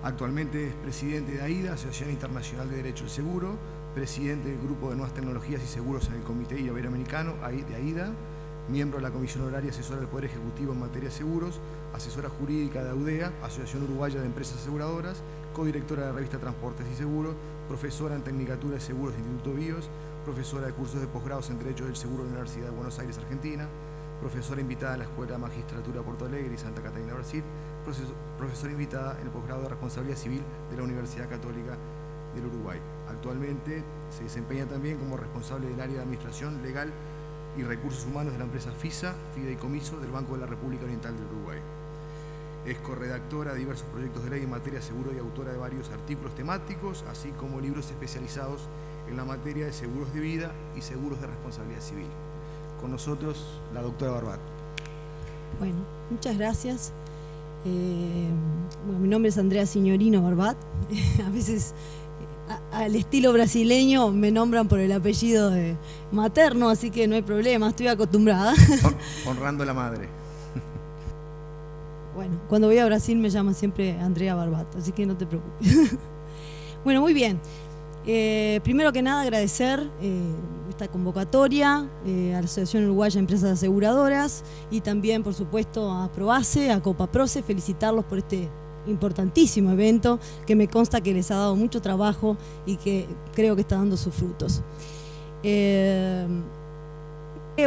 Actualmente es presidente de AIDA, Asociación Internacional de Derecho del Seguro, presidente del Grupo de Nuevas Tecnologías y Seguros en el Comité Iberoamericano de AIDA, miembro de la Comisión Honoraria Asesora del Poder Ejecutivo en materia de seguros, asesora jurídica de AUDEA, Asociación Uruguaya de Empresas Aseguradoras, codirectora de la revista Transportes y Seguros, profesora en Tecnicatura de Seguros del Instituto BIOS, profesora de cursos de posgrados en Derecho del Seguro de la Universidad de Buenos Aires, Argentina, profesora invitada en la Escuela de Magistratura de Porto Alegre y Santa Catarina, Brasil, profesora invitada en el posgrado de Responsabilidad Civil de la Universidad Católica del Uruguay. Actualmente se desempeña también como responsable del área de Administración Legal y Recursos Humanos de la empresa FISA, Fideicomiso del Banco de la República Oriental del Uruguay. Es corredactora de diversos proyectos de ley en materia de seguro y autora de varios artículos temáticos, así como libros especializados en la materia de seguros de vida y seguros de responsabilidad civil. Con nosotros, la doctora Barbat. Bueno, muchas gracias. Bueno, mi nombre es Andrea Signorino Barbat. A veces, al estilo brasileño, me nombran por el apellido materno, así que no hay problema, estoy acostumbrada. Honrando a la madre. Bueno, cuando voy a Brasil me llaman siempre Andrea Barbat, así que no te preocupes. Bueno, muy bien. Primero que nada agradecer esta convocatoria a la Asociación Uruguaya de Empresas Aseguradoras y también, por supuesto, a Proace, a Copaproce, felicitarlos por este importantísimo evento que me consta que les ha dado mucho trabajo y que creo que está dando sus frutos.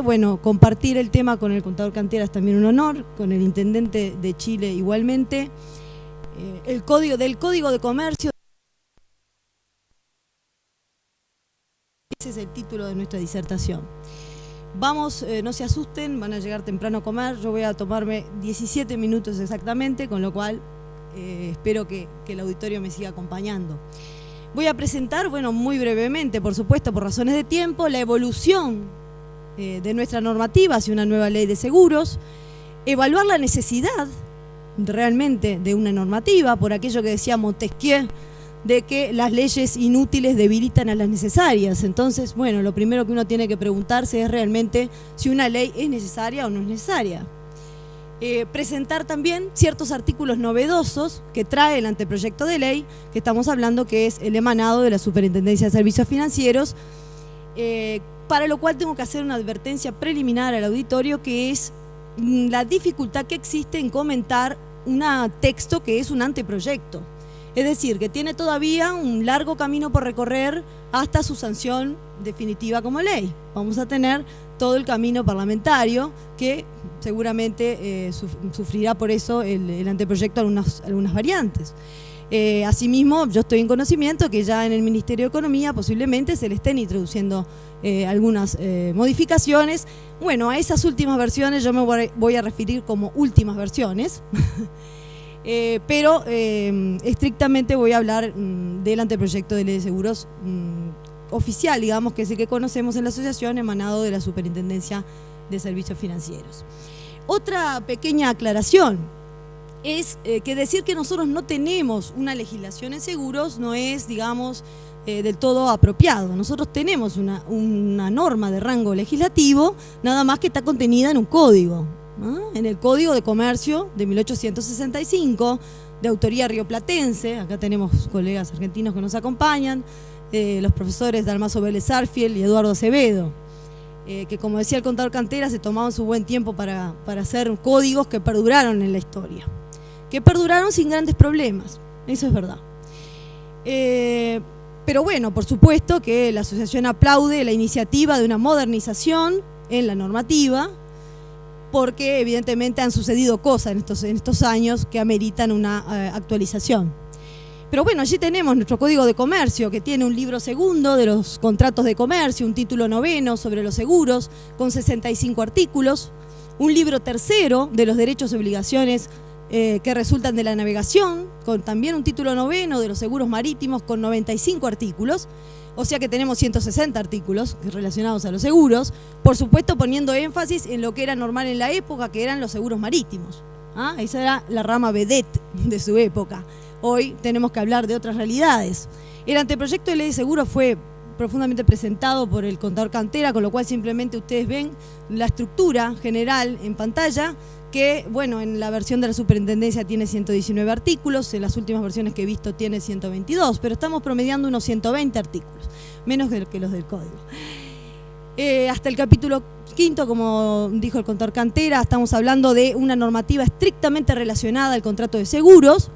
Bueno, compartir el tema con el contador Cantera es también un honor, con el intendente de Chile igualmente. El Código de Comercio. Ese es el título de nuestra disertación. Vamos, no se asusten, van a llegar temprano a comer. Yo voy a tomarme 17 minutos exactamente, con lo cual espero que el auditorio me siga acompañando. Voy a presentar, bueno, muy brevemente, por supuesto, por razones de tiempo, la evolución de nuestra normativa hacia una nueva ley de seguros, evaluar la necesidad realmente de una normativa, por aquello que decía Montesquieu, de que las leyes inútiles debilitan a las necesarias. Entonces, bueno, lo primero que uno tiene que preguntarse es realmente si una ley es necesaria o no es necesaria. Presentar también ciertos artículos novedosos que trae el anteproyecto de ley, que estamos hablando que es el emanado de la Superintendencia de Servicios Financieros, para lo cual tengo que hacer una advertencia preliminar al auditorio, que es la dificultad que existe en comentar un texto que es un anteproyecto. Es decir, que tiene todavía un largo camino por recorrer hasta su sanción definitiva como ley. Vamos a tener todo el camino parlamentario que seguramente sufrirá por eso el anteproyecto algunas variantes. Asimismo, yo estoy en conocimiento que ya en el Ministerio de Economía posiblemente se le estén introduciendo algunas modificaciones. Bueno, a esas últimas versiones yo me voy a referir como últimas versiones. Pero estrictamente voy a hablar del anteproyecto de ley de seguros oficial, digamos, que es el que conocemos en la asociación, emanado de la Superintendencia de Servicios Financieros. Otra pequeña aclaración es que decir que nosotros no tenemos una legislación en seguros no es, digamos, del todo apropiado. Nosotros tenemos una norma de rango legislativo, nada más que está contenida en un código, ¿no? En el Código de Comercio de 1865, de autoría rioplatense. Acá tenemos colegas argentinos que nos acompañan, los profesores Dalmaso Vélez Arfiel y Eduardo Acevedo, que, como decía el contador Cantera, se tomaban su buen tiempo para hacer códigos que perduraron en la historia, que perduraron sin grandes problemas, eso es verdad. Pero bueno, por supuesto que la asociación aplaude la iniciativa de una modernización en la normativa, porque evidentemente han sucedido cosas en estos años que ameritan una actualización. Pero bueno, allí tenemos nuestro Código de Comercio, que tiene un libro segundo de los contratos de comercio, un título noveno sobre los seguros, con 65 artículos, un libro tercero de los derechos y obligaciones que resultan de la navegación, con también un título noveno de los seguros marítimos con 95 artículos, o sea que tenemos 160 artículos relacionados a los seguros, por supuesto poniendo énfasis en lo que era normal en la época, que eran los seguros marítimos. Esa era la rama vedette de su época. Hoy tenemos que hablar de otras realidades. El anteproyecto de ley de seguros fue profundamente presentado por el contador Cantera, con lo cual simplemente ustedes ven la estructura general en pantalla, que bueno, en la versión de la superintendencia tiene 119 artículos, en las últimas versiones que he visto tiene 122, pero estamos promediando unos 120 artículos, menos que los del código. Hasta el capítulo quinto, como dijo el contador Cantera, estamos hablando de una normativa estrictamente relacionada al contrato de seguros,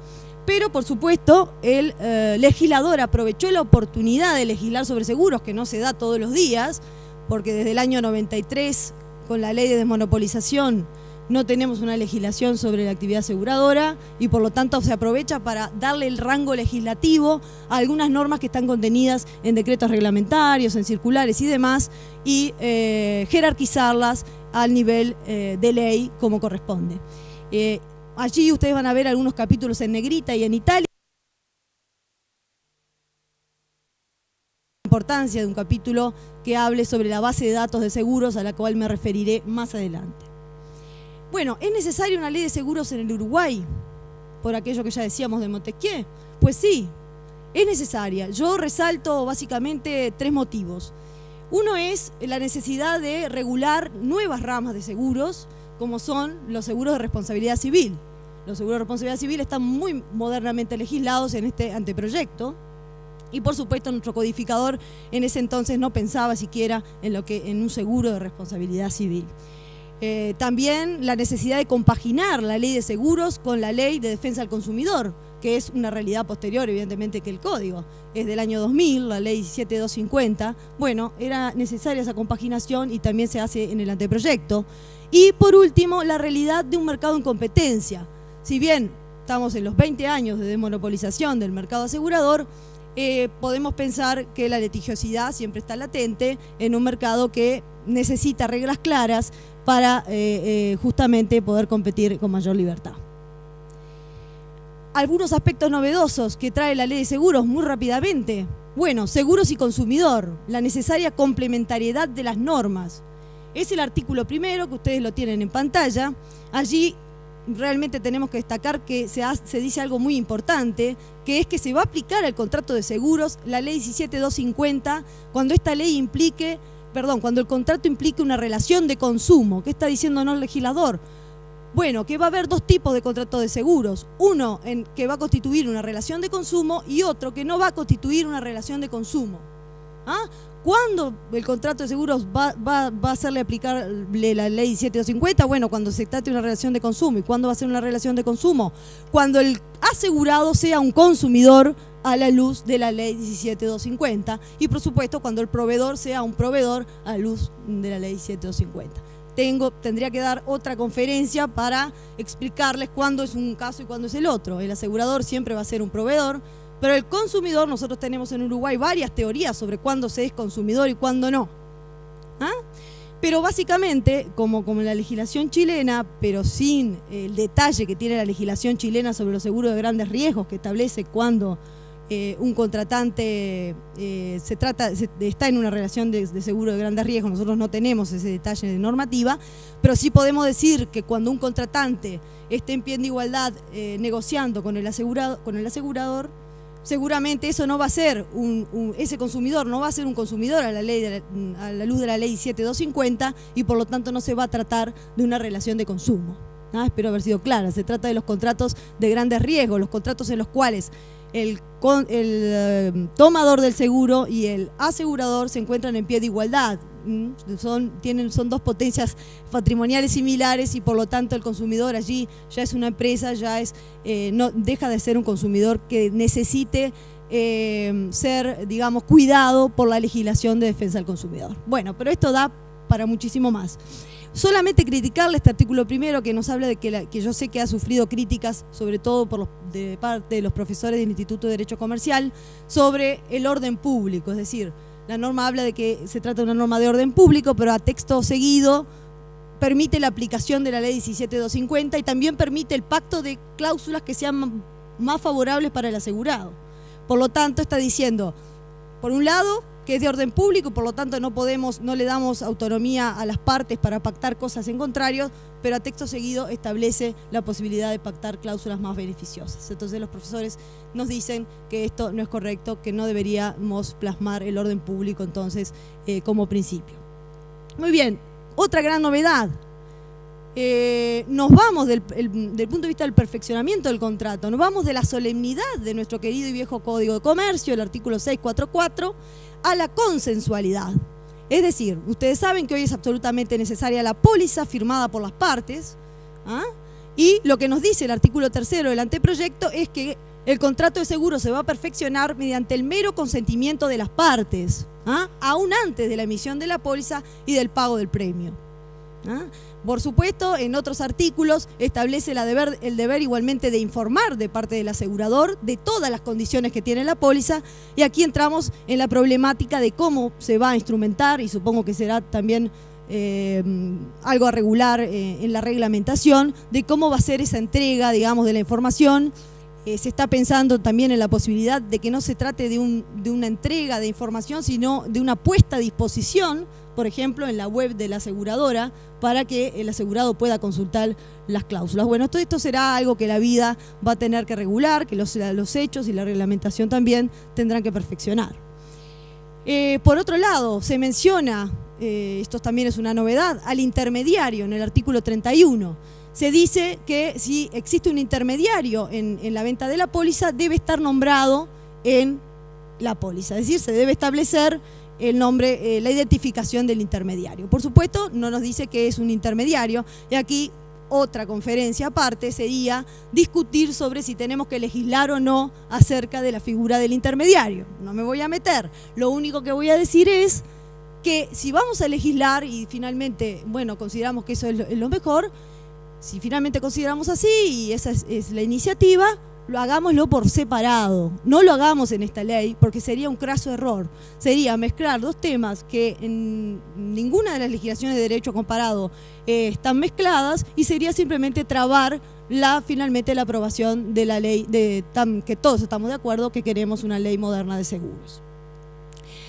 pero por supuesto el legislador aprovechó la oportunidad de legislar sobre seguros, que no se da todos los días, porque desde el año 93, con la ley de desmonopolización, no tenemos una legislación sobre la actividad aseguradora y por lo tanto se aprovecha para darle el rango legislativo a algunas normas que están contenidas en decretos reglamentarios, en circulares y demás, y jerarquizarlas al nivel de ley como corresponde. Allí ustedes van a ver algunos capítulos en negrita y en itálico. La importancia de un capítulo que hable sobre la base de datos de seguros, a la cual me referiré más adelante. Bueno, ¿es necesaria una ley de seguros en el Uruguay? Por aquello que ya decíamos de Montesquieu. Pues sí, es necesaria. Yo resalto básicamente tres motivos. Uno es la necesidad de regular nuevas ramas de seguros, como son los seguros de responsabilidad civil. Los seguros de responsabilidad civil están muy modernamente legislados en este anteproyecto y por supuesto nuestro codificador en ese entonces no pensaba siquiera en un seguro de responsabilidad civil. También la necesidad de compaginar la ley de seguros con la ley de defensa al consumidor, que es una realidad posterior evidentemente que el código. Es del año 2000, la ley 17250. Bueno, era necesaria esa compaginación y también se hace en el anteproyecto. Y por último, la realidad de un mercado en competencia. Si bien estamos en los 20 años de desmonopolización del mercado asegurador, podemos pensar que la litigiosidad siempre está latente en un mercado que necesita reglas claras para justamente poder competir con mayor libertad. Algunos aspectos novedosos que trae la ley de seguros muy rápidamente. Bueno, seguros y consumidor, la necesaria complementariedad de las normas. Es el artículo primero, que ustedes lo tienen en pantalla. Allí realmente tenemos que destacar que se dice algo muy importante, que es que se va a aplicar al contrato de seguros la ley 17250 cuando esta ley cuando el contrato implique una relación de consumo. ¿Qué está diciéndonos el legislador? Bueno, que va a haber dos tipos de contratos de seguros. Uno que va a constituir una relación de consumo y otro que no va a constituir una relación de consumo. ¿Cuándo el contrato de seguros va a hacerle aplicable la ley 17250? Bueno, cuando se trate de una relación de consumo. ¿Y cuándo va a ser una relación de consumo? Cuando el asegurado sea un consumidor a la luz de la ley 17250 y por supuesto cuando el proveedor sea un proveedor a la luz de la ley 17250. Tendría que dar otra conferencia para explicarles cuándo es un caso y cuándo es el otro. El asegurador siempre va a ser un proveedor, pero el consumidor, nosotros tenemos en Uruguay varias teorías sobre cuándo se es consumidor y cuándo no. Pero básicamente, como en la legislación chilena, pero sin el detalle que tiene la legislación chilena sobre los seguros de grandes riesgos, que establece cuándo un contratante está en una relación de seguro de grandes riesgos. Nosotros no tenemos ese detalle de normativa, pero sí podemos decir que cuando un contratante esté en pie de igualdad negociando con el asegurador, seguramente eso no va a ser ese consumidor no va a ser un consumidor a la luz de la ley 7250 y por lo tanto no se va a tratar de una relación de consumo. Espero haber sido clara. Se trata de los contratos de grandes riesgos, los contratos en los cuales el tomador del seguro y el asegurador se encuentran en pie de igualdad. Son dos potencias patrimoniales similares y por lo tanto el consumidor allí ya es una empresa, no deja de ser un consumidor que necesite ser, digamos, cuidado por la legislación de defensa del consumidor. Bueno, pero esto da para muchísimo más. Solamente criticarle este artículo primero que nos habla de que yo sé que ha sufrido críticas, sobre todo de parte de los profesores del Instituto de Derecho Comercial, sobre el orden público. Es decir, la norma habla de que se trata de una norma de orden público, pero a texto seguido permite la aplicación de la ley 17250 y también permite el pacto de cláusulas que sean más favorables para el asegurado. Por lo tanto, está diciendo, por un lado, que es de orden público, por lo tanto no le damos autonomía a las partes para pactar cosas en contrario, pero a texto seguido establece la posibilidad de pactar cláusulas más beneficiosas. Entonces los profesores nos dicen que esto no es correcto, que no deberíamos plasmar el orden público entonces como principio. Muy bien, otra gran novedad. Nos vamos del punto de vista del perfeccionamiento del contrato, nos vamos de la solemnidad de nuestro querido y viejo Código de Comercio, el artículo 644, a la consensualidad. Es decir, ustedes saben que hoy es absolutamente necesaria la póliza firmada por las partes, y lo que nos dice el artículo 3º del anteproyecto es que el contrato de seguro se va a perfeccionar mediante el mero consentimiento de las partes, aún antes de la emisión de la póliza y del pago del premio. Por supuesto, en otros artículos establece el deber igualmente de informar de parte del asegurador de todas las condiciones que tiene la póliza, y aquí entramos en la problemática de cómo se va a instrumentar, y supongo que será también algo a regular en la reglamentación, de cómo va a ser esa entrega, digamos, de la información. Se está pensando también en la posibilidad de que no se trate de una entrega de información, sino de una puesta a disposición, por ejemplo, en la web de la aseguradora, para que el asegurado pueda consultar las cláusulas. Bueno, todo esto será algo que la vida va a tener que regular, que los hechos y la reglamentación también tendrán que perfeccionar. Por otro lado, se menciona, esto también es una novedad, al intermediario en el artículo 31. Se dice que si existe un intermediario en la venta de la póliza, debe estar nombrado en la póliza, es decir, se debe establecer el nombre, la identificación del intermediario. Por supuesto, no nos dice que es un intermediario, y aquí otra conferencia aparte sería discutir sobre si tenemos que legislar o no acerca de la figura del intermediario. No me voy a meter, lo único que voy a decir es que si vamos a legislar y finalmente, bueno, consideramos que eso es lo mejor, si finalmente consideramos así y esa es la iniciativa, hagámoslo por separado, no lo hagamos en esta ley porque sería un craso error, sería mezclar dos temas que en ninguna de las legislaciones de derecho comparado están mezcladas, y sería simplemente trabar finalmente la aprobación de la ley, que todos estamos de acuerdo que queremos una ley moderna de seguros.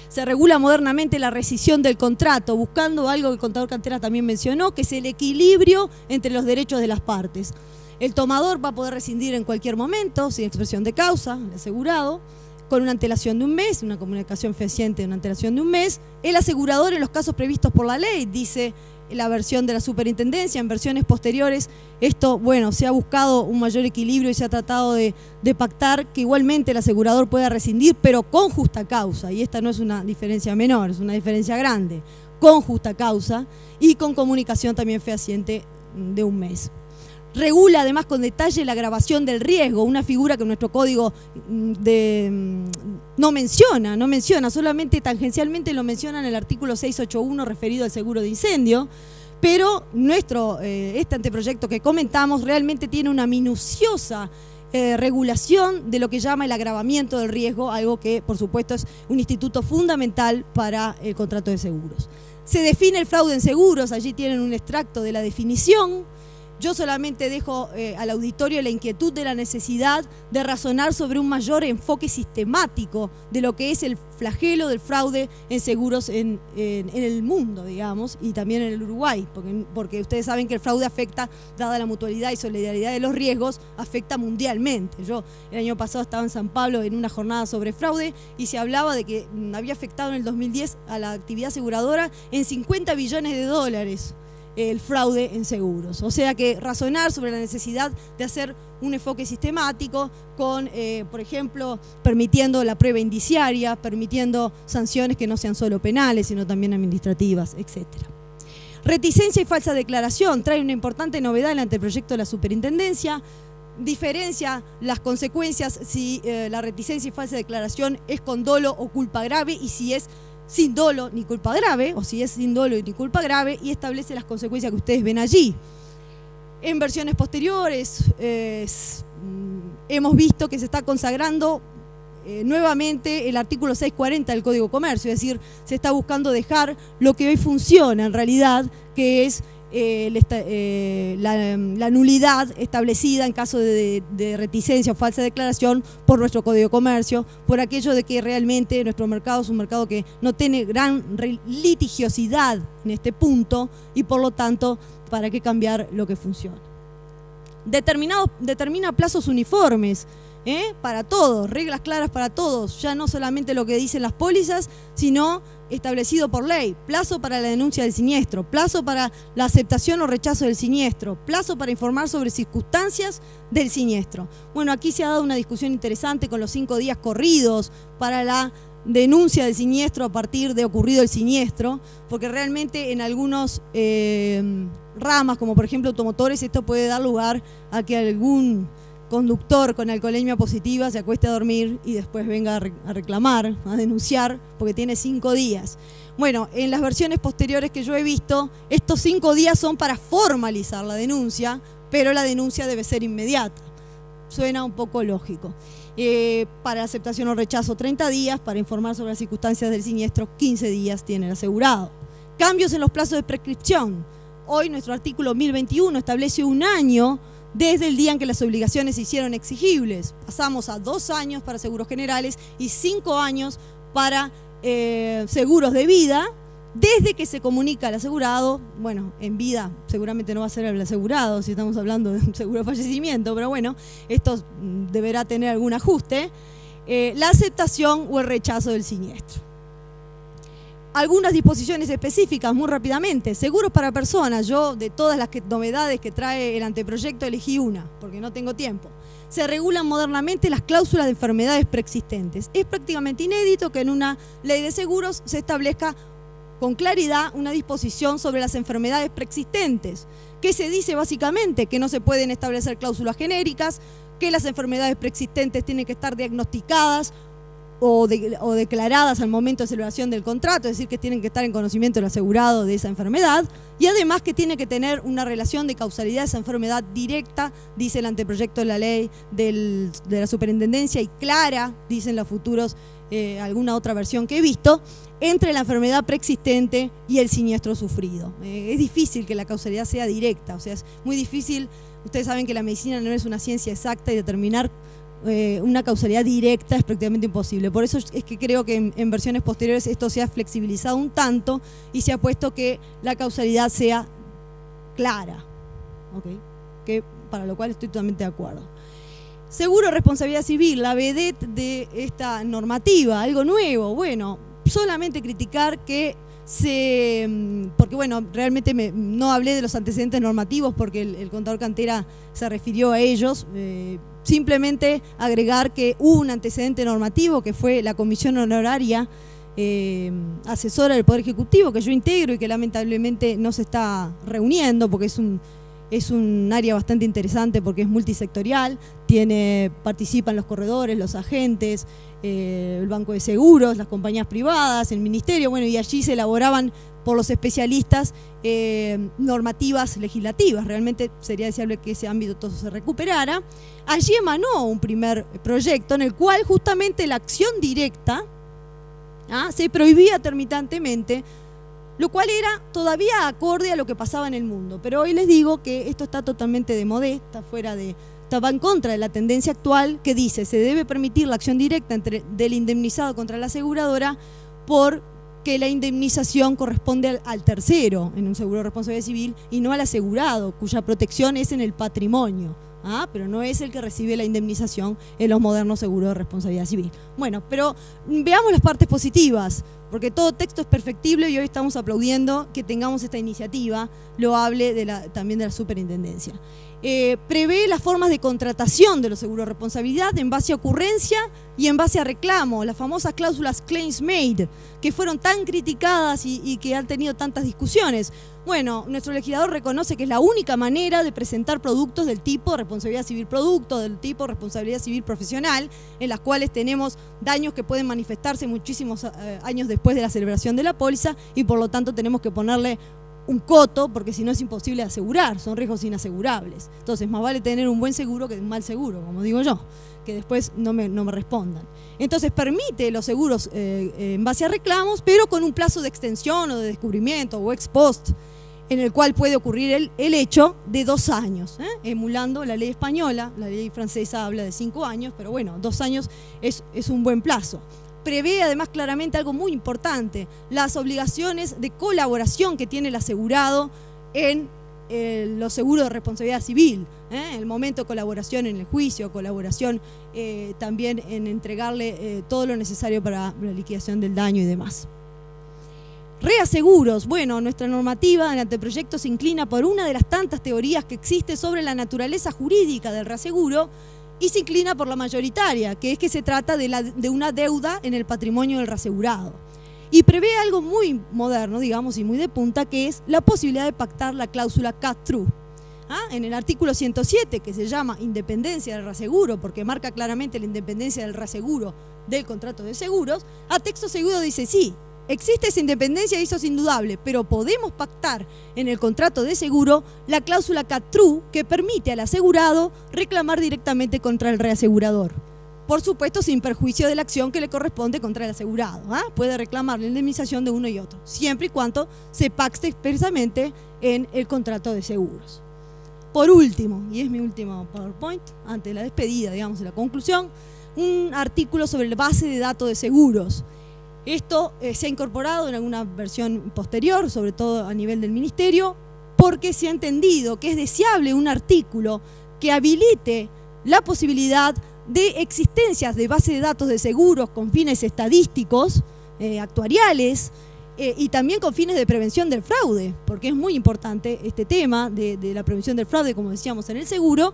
Se regula modernamente la rescisión del contrato, buscando algo que el contador Cantera también mencionó, que es el equilibrio entre los derechos de las partes. El tomador va a poder rescindir en cualquier momento, sin expresión de causa, el asegurado, con una antelación de un mes, una comunicación fehaciente de una antelación de un mes. El asegurador, en los casos previstos por la ley, dice la versión de la superintendencia. En versiones posteriores, esto, bueno, se ha buscado un mayor equilibrio y se ha tratado de pactar que igualmente el asegurador pueda rescindir, pero con justa causa, y esta no es una diferencia menor, es una diferencia grande, con justa causa y con comunicación también fehaciente de un mes. Regula además con detalle la gravación del riesgo, una figura que nuestro código no menciona, solamente tangencialmente lo menciona en el artículo 681 referido al seguro de incendio, pero este anteproyecto que comentamos realmente tiene una minuciosa regulación de lo que llama el agravamiento del riesgo, algo que por supuesto es un instituto fundamental para el contrato de seguros. Se define el fraude en seguros, allí tienen un extracto de la definición. Yo solamente dejo al auditorio la inquietud de la necesidad de razonar sobre un mayor enfoque sistemático de lo que es el flagelo del fraude en seguros en el mundo, digamos, y también en el Uruguay, porque ustedes saben que el fraude afecta, dada la mutualidad y solidaridad de los riesgos, afecta mundialmente. Yo el año pasado estaba en San Pablo en una jornada sobre fraude y se hablaba de que había afectado en el 2010 a la actividad aseguradora en 50 billones de dólares. El fraude en seguros. O sea que razonar sobre la necesidad de hacer un enfoque sistemático con, por ejemplo, permitiendo la prueba indiciaria, permitiendo sanciones que no sean solo penales, sino también administrativas, etc. Reticencia y falsa declaración trae una importante novedad en el anteproyecto de la superintendencia. Diferencia las consecuencias si la reticencia y falsa declaración es con dolo o culpa grave y si es sin dolo ni culpa grave, o si es sin dolo ni culpa grave, y establece las consecuencias que ustedes ven allí. En versiones posteriores hemos visto que se está consagrando nuevamente el artículo 640 del Código de Comercio, es decir, se está buscando dejar lo que hoy funciona en realidad, que es la nulidad establecida en caso de reticencia o falsa declaración por nuestro Código de Comercio, por aquello de que realmente nuestro mercado es un mercado que no tiene gran litigiosidad en este punto y por lo tanto, ¿para qué cambiar lo que funciona? Determina plazos uniformes para todos, reglas claras para todos, ya no solamente lo que dicen las pólizas, sino establecido por ley, plazo para la denuncia del siniestro, plazo para la aceptación o rechazo del siniestro, plazo para informar sobre circunstancias del siniestro. Bueno, aquí se ha dado una discusión interesante con los 5 días corridos para la denuncia del siniestro a partir de ocurrido el siniestro, porque realmente en algunos ramas, como por ejemplo automotores, esto puede dar lugar a que algún conductor con alcoholemia positiva se acueste a dormir y después venga a reclamar, a denunciar, porque tiene 5 días. Bueno, en las versiones posteriores que yo he visto, estos 5 días son para formalizar la denuncia, pero la denuncia debe ser inmediata. Suena un poco lógico. Para aceptación o rechazo 30 días, para informar sobre las circunstancias del siniestro 15 días tiene el asegurado. Cambios en los plazos de prescripción. Hoy nuestro artículo 1021 establece 1 año desde el día en que las obligaciones se hicieron exigibles. Pasamos a 2 años para seguros generales y 5 años para seguros de vida, desde que se comunica al asegurado. Bueno, en vida seguramente no va a ser el asegurado si estamos hablando de un seguro de fallecimiento, pero bueno, esto deberá tener algún ajuste. La aceptación o el rechazo del siniestro. Algunas disposiciones específicas, muy rápidamente. Seguros para personas. Yo, de todas las novedades que trae el anteproyecto, elegí una, porque no tengo tiempo. Se regulan modernamente las cláusulas de enfermedades preexistentes. Es prácticamente inédito que en una ley de seguros se establezca con claridad una disposición sobre las enfermedades preexistentes. ¿Qué se dice básicamente? Que no se pueden establecer cláusulas genéricas, que las enfermedades preexistentes tienen que estar diagnosticadas o declaradas al momento de celebración del contrato, es decir, que tienen que estar en conocimiento del asegurado de esa enfermedad, y además que tiene que tener una relación de causalidad de esa enfermedad directa, dice el anteproyecto de la ley de la superintendencia, y clara, dicen los futuros, alguna otra versión que he visto, entre la enfermedad preexistente y el siniestro sufrido. Es difícil que la causalidad sea directa, o sea, es muy difícil. Ustedes saben que la medicina no es una ciencia exacta y determinar una causalidad directa es prácticamente imposible. Por eso es que creo que en versiones posteriores esto se ha flexibilizado un tanto y se ha puesto que la causalidad sea clara, ¿okay? Para lo cual estoy totalmente de acuerdo. Seguro de responsabilidad civil, la vedette de esta normativa, algo nuevo. Bueno, solamente criticar que porque bueno, realmente no hablé de los antecedentes normativos porque el contador Cantera se refirió a ellos. Simplemente agregar que hubo un antecedente normativo que fue la comisión honoraria asesora del Poder Ejecutivo, que yo integro y que lamentablemente no se está reuniendo porque es un área bastante interesante porque es multisectorial, participan los corredores, los agentes, el Banco de Seguros, las compañías privadas, el Ministerio, bueno, y allí se elaboraban por los especialistas normativas legislativas. Realmente sería deseable que ese ámbito todo se recuperara. Allí emanó un primer proyecto en el cual justamente la acción directa se prohibía terminantemente lo cual era todavía acorde a lo que pasaba en el mundo. Pero hoy les digo que esto está totalmente de modé, va en contra de la tendencia actual que dice se debe permitir la acción directa del indemnizado contra la aseguradora porque la indemnización corresponde al tercero en un seguro de responsabilidad civil y no al asegurado, cuya protección es en el patrimonio. Pero no es el que recibe la indemnización en los modernos seguros de responsabilidad civil. Bueno, pero veamos las partes positivas, porque todo texto es perfectible y hoy estamos aplaudiendo que tengamos esta iniciativa loable también de la superintendencia. Prevé las formas de contratación de los seguros de responsabilidad en base a ocurrencia y en base a reclamo, las famosas cláusulas claims made, que fueron tan criticadas y que han tenido tantas discusiones. Bueno, nuestro legislador reconoce que es la única manera de presentar productos del tipo responsabilidad civil producto, del tipo responsabilidad civil profesional, en las cuales tenemos daños que pueden manifestarse muchísimos años después de la celebración de la póliza y por lo tanto tenemos que ponerle un coto, porque si no es imposible asegurar, son riesgos inasegurables. Entonces, más vale tener un buen seguro que un mal seguro, como digo yo, que después no me respondan. Entonces, permite los seguros en base a reclamos, pero con un plazo de extensión o de descubrimiento o ex post, en el cual puede ocurrir el hecho de 2 años, emulando la ley española. La ley francesa habla de 5 años, pero bueno, 2 años es un buen plazo. Prevé además claramente algo muy importante, las obligaciones de colaboración que tiene el asegurado en los seguros de responsabilidad civil, el momento de colaboración en el juicio, colaboración también en entregarle todo lo necesario para la liquidación del daño y demás. Reaseguros. Bueno, nuestra normativa en el anteproyecto se inclina por una de las tantas teorías que existe sobre la naturaleza jurídica del reaseguro y se inclina por la mayoritaria, que es que se trata de una deuda en el patrimonio del reasegurado. Y prevé algo muy moderno, digamos, y muy de punta, que es la posibilidad de pactar la cláusula cut-through. En el artículo 107, que se llama independencia del reaseguro, porque marca claramente la independencia del reaseguro del contrato de seguros, a texto seguido dice sí, existe esa independencia y eso es indudable, pero podemos pactar en el contrato de seguro la cláusula cut-through que permite al asegurado reclamar directamente contra el reasegurador. Por supuesto, sin perjuicio de la acción que le corresponde contra el asegurado. Puede reclamar la indemnización de uno y otro, siempre y cuando se pacte expresamente en el contrato de seguros. Por último, y es mi último PowerPoint, antes de la despedida, digamos, de la conclusión, un artículo sobre la base de datos de seguros. Esto se ha incorporado en alguna versión posterior, sobre todo a nivel del Ministerio, porque se ha entendido que es deseable un artículo que habilite la posibilidad de existencias de base de datos de seguros con fines estadísticos, actuariales, y también con fines de prevención del fraude, porque es muy importante este tema de la prevención del fraude, como decíamos en el seguro,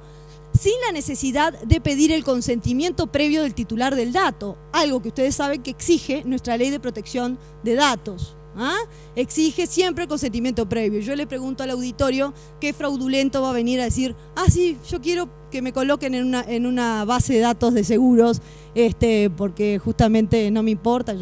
sin la necesidad de pedir el consentimiento previo del titular del dato, algo que ustedes saben que exige nuestra ley de protección de datos. Exige siempre el consentimiento previo. Yo le pregunto al auditorio qué fraudulento va a venir a decir, sí, yo quiero que me coloquen en una base de datos de seguros, porque justamente no me importa,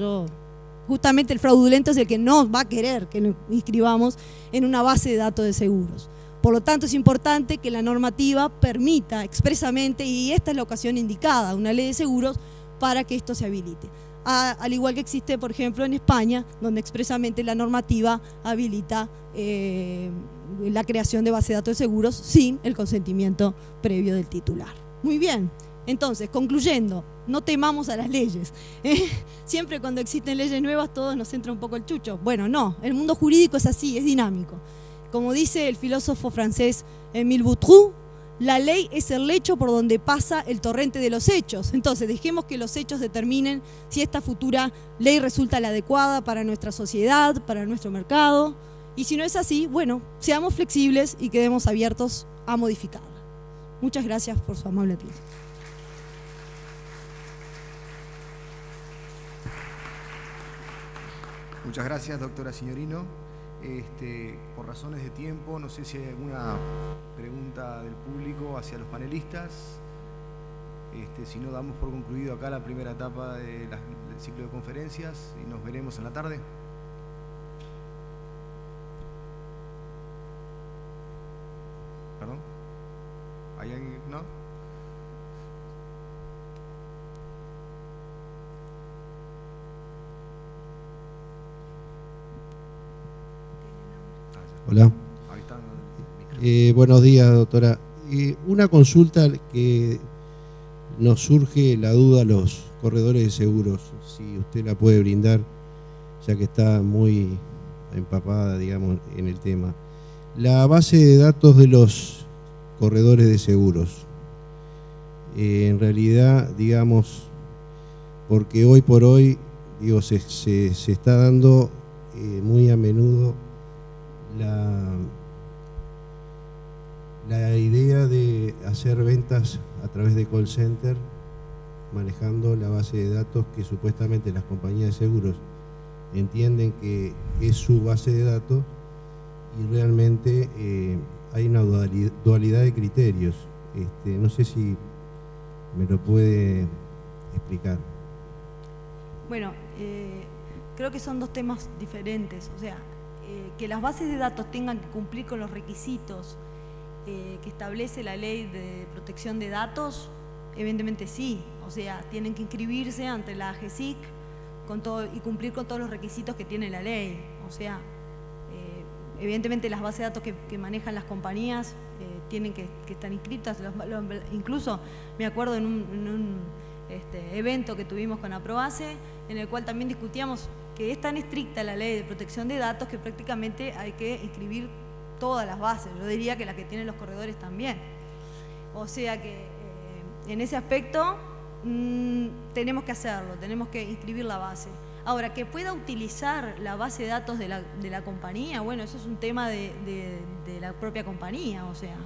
justamente el fraudulento es el que no va a querer que nos inscribamos en una base de datos de seguros. Por lo tanto, es importante que la normativa permita expresamente, y esta es la ocasión indicada, una ley de seguros para que esto se habilite. Al igual que existe, por ejemplo, en España, donde expresamente la normativa habilita la creación de base de datos de seguros sin el consentimiento previo del titular. Muy bien, entonces, concluyendo, no temamos a las leyes. Siempre cuando existen leyes nuevas todos nos entra un poco el chucho. Bueno, no, el mundo jurídico es así, es dinámico. Como dice el filósofo francés Émile Boutroux, la ley es el lecho por donde pasa el torrente de los hechos. Entonces, dejemos que los hechos determinen si esta futura ley resulta la adecuada para nuestra sociedad, para nuestro mercado. Y si no es así, bueno, seamos flexibles y quedemos abiertos a modificarla. Muchas gracias por su amable atención. Muchas gracias, doctora Signorino. Por razones de tiempo, no sé si hay alguna pregunta del público hacia los panelistas. Si no, damos por concluido acá la primera etapa del ciclo de conferencias y nos veremos en la tarde. ¿Perdón? ¿Hay alguien? ¿No? Hola. Ahí está. Buenos días, doctora. Una consulta que nos surge la duda a los corredores de seguros, si usted la puede brindar, ya que está muy empapada, digamos, en el tema. La base de datos de los corredores de seguros, en realidad, digamos, porque hoy por hoy, digo, se está dando muy a menudo la idea de hacer ventas a través de call center, manejando la base de datos que supuestamente las compañías de seguros entienden que es su base de datos, y realmente hay una dualidad de criterios. No sé si me lo puede explicar. Bueno, creo que son dos temas diferentes. O sea, que las bases de datos tengan que cumplir con los requisitos que establece la ley de protección de datos, evidentemente sí. O sea, tienen que inscribirse ante la AGESIC con todo, y cumplir con todos los requisitos que tiene la ley. O sea, evidentemente las bases de datos que manejan las compañías tienen que estar inscritas. Incluso me acuerdo en un evento que tuvimos con Aprobase, en el cual también discutíamos que es tan estricta la ley de protección de datos que prácticamente hay que inscribir todas las bases. Yo diría que las que tienen los corredores también. O sea que en ese aspecto tenemos que hacerlo, tenemos que inscribir la base. Ahora, que pueda utilizar la base de datos de la compañía, bueno, eso es un tema de la propia compañía. O sea,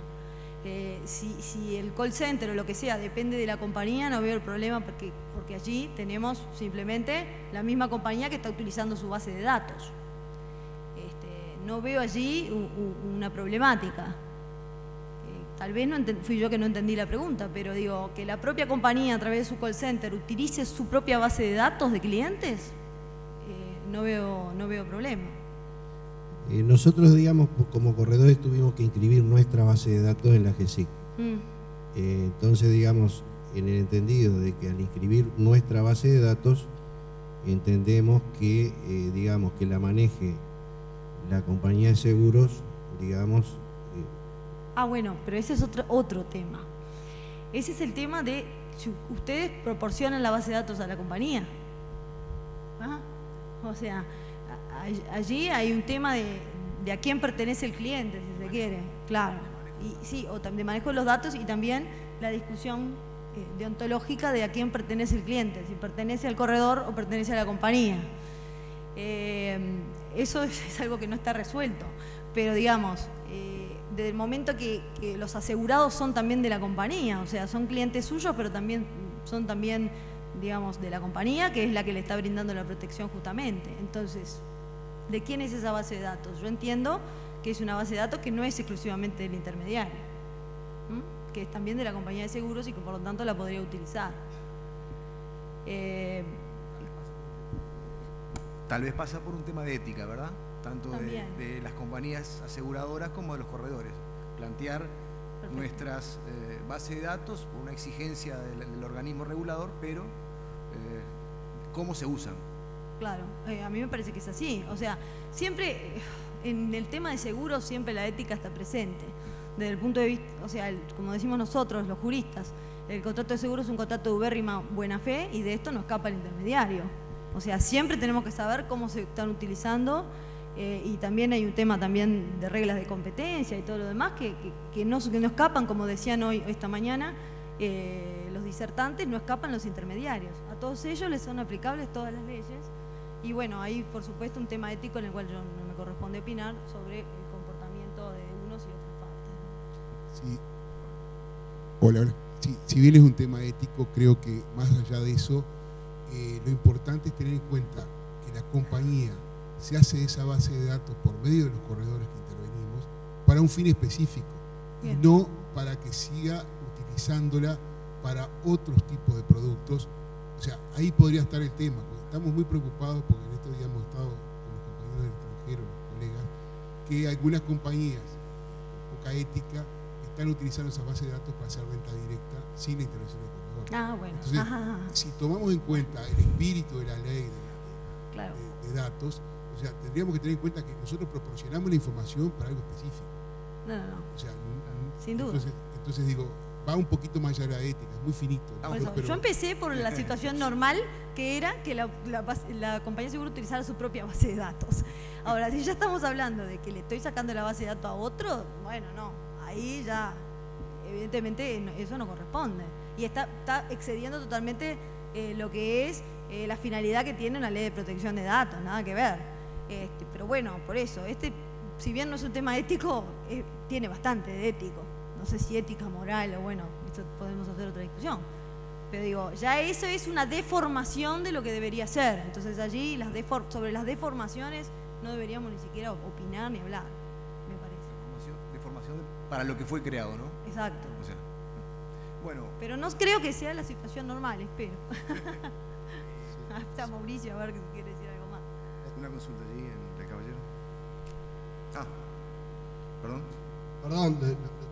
si el call center o lo que sea depende de la compañía, no veo el problema, porque allí tenemos simplemente la misma compañía que está utilizando su base de datos. No veo allí una problemática. Tal vez fui yo que no entendí la pregunta, pero digo, que la propia compañía a través de su call center utilice su propia base de datos de clientes, no veo problema. Nosotros, digamos, como corredores tuvimos que inscribir nuestra base de datos en la AGESIC. Entonces, digamos, en el entendido de que al inscribir nuestra base de datos, entendemos que, digamos, que la maneje la compañía de seguros, digamos. Bueno, pero ese es otro tema. Ese es el tema de si ustedes proporcionan la base de datos a la compañía. O sea, allí hay un tema de a quién pertenece el cliente, si se quiere, claro. Y sí, o de manejo de los datos, y también la discusión deontológica de a quién pertenece el cliente, si pertenece al corredor o pertenece a la compañía. Eso es algo que no está resuelto, pero digamos, desde el momento que los asegurados son también de la compañía, o sea, son clientes suyos, pero también son digamos, de la compañía, que es la que le está brindando la protección justamente. Entonces, ¿de quién es esa base de datos? Yo entiendo que es una base de datos que no es exclusivamente del intermediario, que es también de la compañía de seguros y que por lo tanto la podría utilizar. Tal vez pasa por un tema de ética, ¿verdad? Tanto de las compañías aseguradoras como de los corredores. Plantear nuestras bases de datos por una exigencia del organismo regulador, pero cómo se usan. Claro, a mí me parece que es así. O sea, siempre en el tema de seguros siempre la ética está presente. Desde el punto de vista, o sea, como decimos nosotros, los juristas, el contrato de seguro es un contrato de ubérrima buena fe y de esto no escapa el intermediario. O sea, siempre tenemos que saber cómo se están utilizando, y también hay un tema también de reglas de competencia y todo lo demás que no escapan, como decían hoy esta mañana, los disertantes, no escapan los intermediarios. A todos ellos les son aplicables todas las leyes. Y bueno, hay por supuesto un tema ético en el cual yo no me corresponde opinar sobre el comportamiento de unos y otras partes. Sí. Hola. Sí, si bien es un tema ético, creo que más allá de eso, lo importante es tener en cuenta que la compañía se hace esa base de datos por medio de los corredores que intervenimos para un fin específico. Bien. Y no para que siga utilizándola para otros tipos de productos. O sea, ahí podría estar el tema, porque estamos muy preocupados porque en estos días hemos estado con los compañeros del extranjero, los colegas, que algunas compañías con poca ética están utilizando esa base de datos para hacer venta directa sin la intervención del corredor. Bueno. Entonces, si tomamos en cuenta el espíritu de la ley de datos, O sea, tendríamos que tener en cuenta que nosotros proporcionamos la información para algo específico. No. O sea, Sin duda. Entonces digo, va un poquito más allá de la ética, es muy finito. Por eso, yo empecé por la situación normal, que era que la compañía de seguro utilizara su propia base de datos. Ahora, si ya estamos hablando de que le estoy sacando la base de datos a otro, bueno, no, ahí ya, evidentemente, eso no corresponde. Y está excediendo totalmente lo que es la finalidad que tiene una ley de protección de datos, nada que ver. Pero bueno, por eso, si bien no es un tema ético, tiene bastante de ético. No sé si ética, moral o bueno, eso podemos hacer otra discusión. Pero digo, ya eso es una deformación de lo que debería ser. Entonces allí sobre las deformaciones no deberíamos ni siquiera opinar ni hablar, me parece. Deformación para lo que fue creado, ¿no? Exacto. O sea, bueno. Pero no creo que sea la situación normal, espero. Está Mauricio, a ver si quiere decir algo más. Una consulta allí en el caballero. Perdón. Perdón,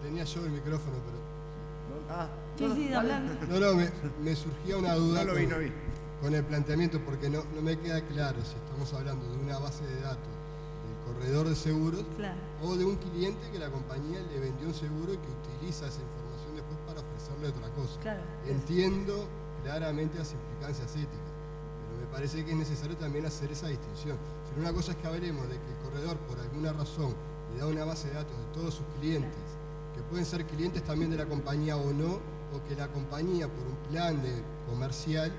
tenía yo el micrófono, pero... Sí, hablando. No, me surgía una duda No vi. Con el planteamiento, porque no me queda claro si estamos hablando de una base de datos del corredor de seguros, claro, o de un cliente que la compañía le vendió un seguro y que utiliza esa información después para ofrecerle otra cosa. Claro. Entiendo claramente las implicancias éticas, pero me parece que es necesario también hacer esa distinción. Si una cosa es que hablemos de que el corredor, por alguna razón, le da una base de datos de todos sus clientes, que pueden ser clientes también de la compañía o no, o que la compañía, por un plan comercial,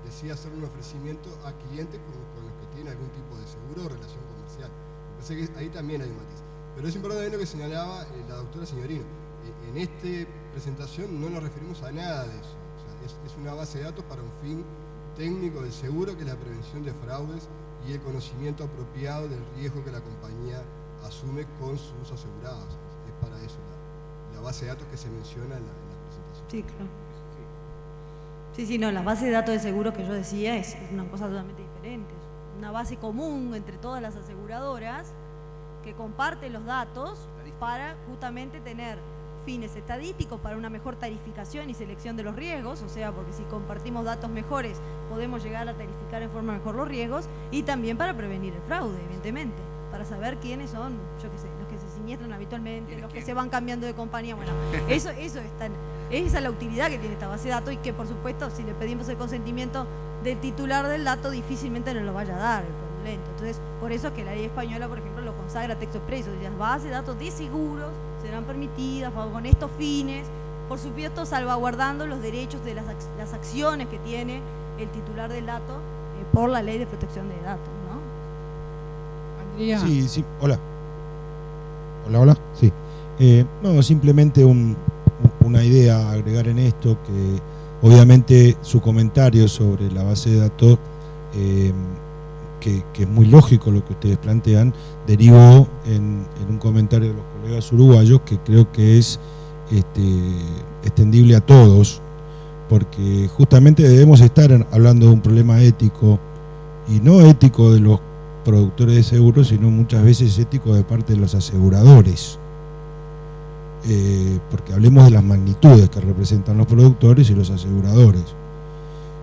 decida hacer un ofrecimiento a clientes con los que tiene algún tipo de seguro o relación comercial. Me parece que ahí también hay un matiz. Pero es importante lo que señalaba la doctora Signorino. En esta presentación no nos referimos a nada de eso. O sea, es una base de datos para un fin técnico del seguro, que es la prevención de fraudes y el conocimiento apropiado del riesgo que la compañía asume con sus asegurados. Es para eso la base de datos que se menciona en la presentación. Sí, claro. Sí, no, la base de datos de seguros que yo decía es una cosa totalmente diferente. Es una base común entre todas las aseguradoras que comparten los datos para justamente tener fines estadísticos, para una mejor tarificación y selección de los riesgos, o sea, porque si compartimos datos mejores podemos llegar a tarificar en forma mejor los riesgos, y también para prevenir el fraude, evidentemente, para saber quiénes son, yo qué sé, los que se siniestran habitualmente, los que se van cambiando de compañía. Bueno, esa es la utilidad que tiene esta base de datos, y que por supuesto si le pedimos el consentimiento del titular del dato difícilmente nos lo vaya a dar el fraudulento. Entonces, por eso es que la ley española, por ejemplo, lo consagra a texto expreso, y las bases de datos de seguros serán permitidas con estos fines, por supuesto salvaguardando los derechos de las acciones que tiene el titular del dato por la ley de protección de datos, ¿no? Andrea. Sí, hola. Hola, sí. No, simplemente una idea a agregar en esto, que obviamente su comentario sobre la base de datos, que es muy lógico lo que ustedes plantean, derivó en un comentario de los colegas uruguayos que creo que es extendible a todos, porque justamente debemos estar hablando de un problema ético, y no ético de los productores de seguros, sino muchas veces ético de parte de los aseguradores, porque hablemos de las magnitudes que representan los productores y los aseguradores.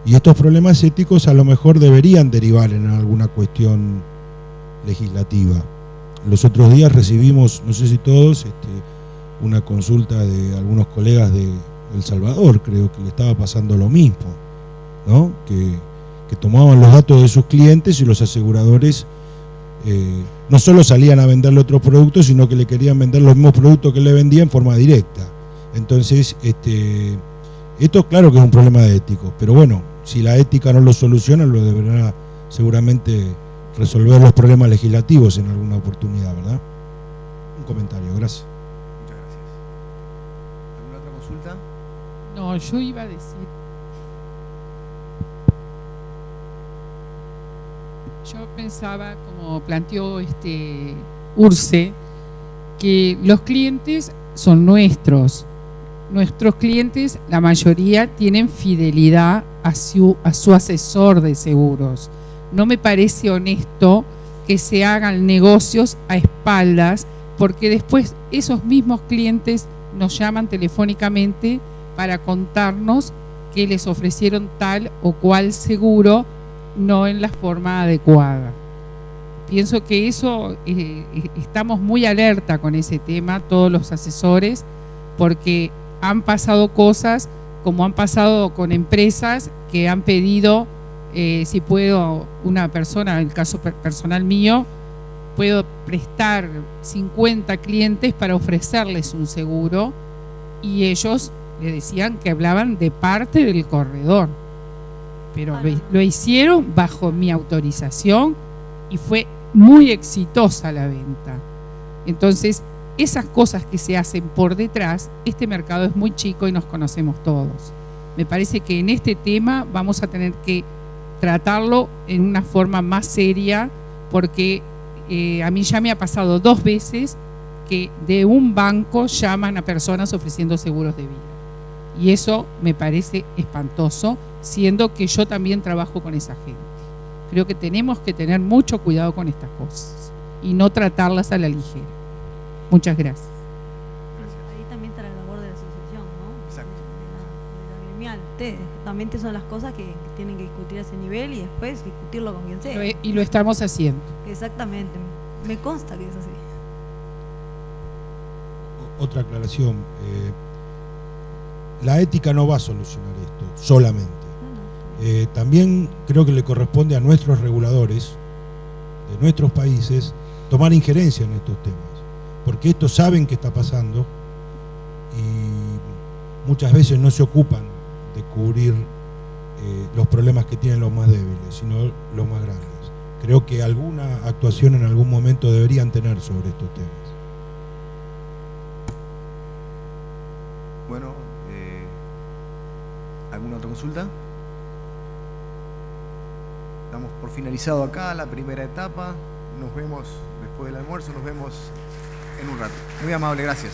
Y estos problemas éticos a lo mejor deberían derivar en alguna cuestión legislativa. Los otros días recibimos, no sé si todos, una consulta de algunos colegas de El Salvador, creo que le estaba pasando lo mismo, ¿no? Que tomaban los datos de sus clientes y los aseguradores no solo salían a venderle otros productos, sino que le querían vender los mismos productos que le vendían en forma directa. Entonces, esto claro que es un problema ético, pero bueno, si la ética no lo soluciona, lo deberá seguramente resolver los problemas legislativos en alguna oportunidad, ¿verdad? Un comentario, gracias. Muchas gracias. ¿Alguna otra consulta? No, yo iba a decir, yo pensaba, como planteó Urce, que los clientes son nuestros clientes, la mayoría tienen fidelidad a su asesor de seguros. No me parece honesto que se hagan negocios a espaldas, porque después esos mismos clientes nos llaman telefónicamente para contarnos que les ofrecieron tal o cual seguro no en la forma adecuada. pienso que eso, estamos muy alerta con ese tema, todos los asesores, porque han pasado cosas como han pasado con empresas que han pedido, si puedo, una persona, en el caso personal mío, puedo prestar 50 clientes para ofrecerles un seguro, y ellos le decían que hablaban de parte del corredor, pero lo hicieron bajo mi autorización y fue muy exitosa la venta. Entonces, esas cosas que se hacen por detrás, este mercado es muy chico y nos conocemos todos. Me parece que en este tema vamos a tener que tratarlo en una forma más seria, porque a mí ya me ha pasado 2 veces que de un banco llaman a personas ofreciendo seguros de vida. Y eso me parece espantoso, siendo que yo también trabajo con esa gente. Creo que tenemos que tener mucho cuidado con estas cosas y no tratarlas a la ligera. Muchas gracias. Ahí también está la labor de la asociación, ¿no? Exacto. De la gremial. Ustedes, justamente son las cosas que tienen que discutir a ese nivel y después discutirlo con quien sea. Y lo estamos haciendo. Exactamente. Me consta que es así. Otra aclaración. La ética no va a solucionar esto solamente. También creo que le corresponde a nuestros reguladores de nuestros países tomar injerencia en estos temas, porque estos saben qué está pasando y muchas veces no se ocupan de cubrir los problemas que tienen los más débiles, sino los más grandes. Creo que alguna actuación en algún momento deberían tener sobre estos temas. Bueno, ¿alguna otra consulta? Damos por finalizado acá la primera etapa. Nos vemos después del almuerzo, nos vemos en un rato. Muy amable, gracias.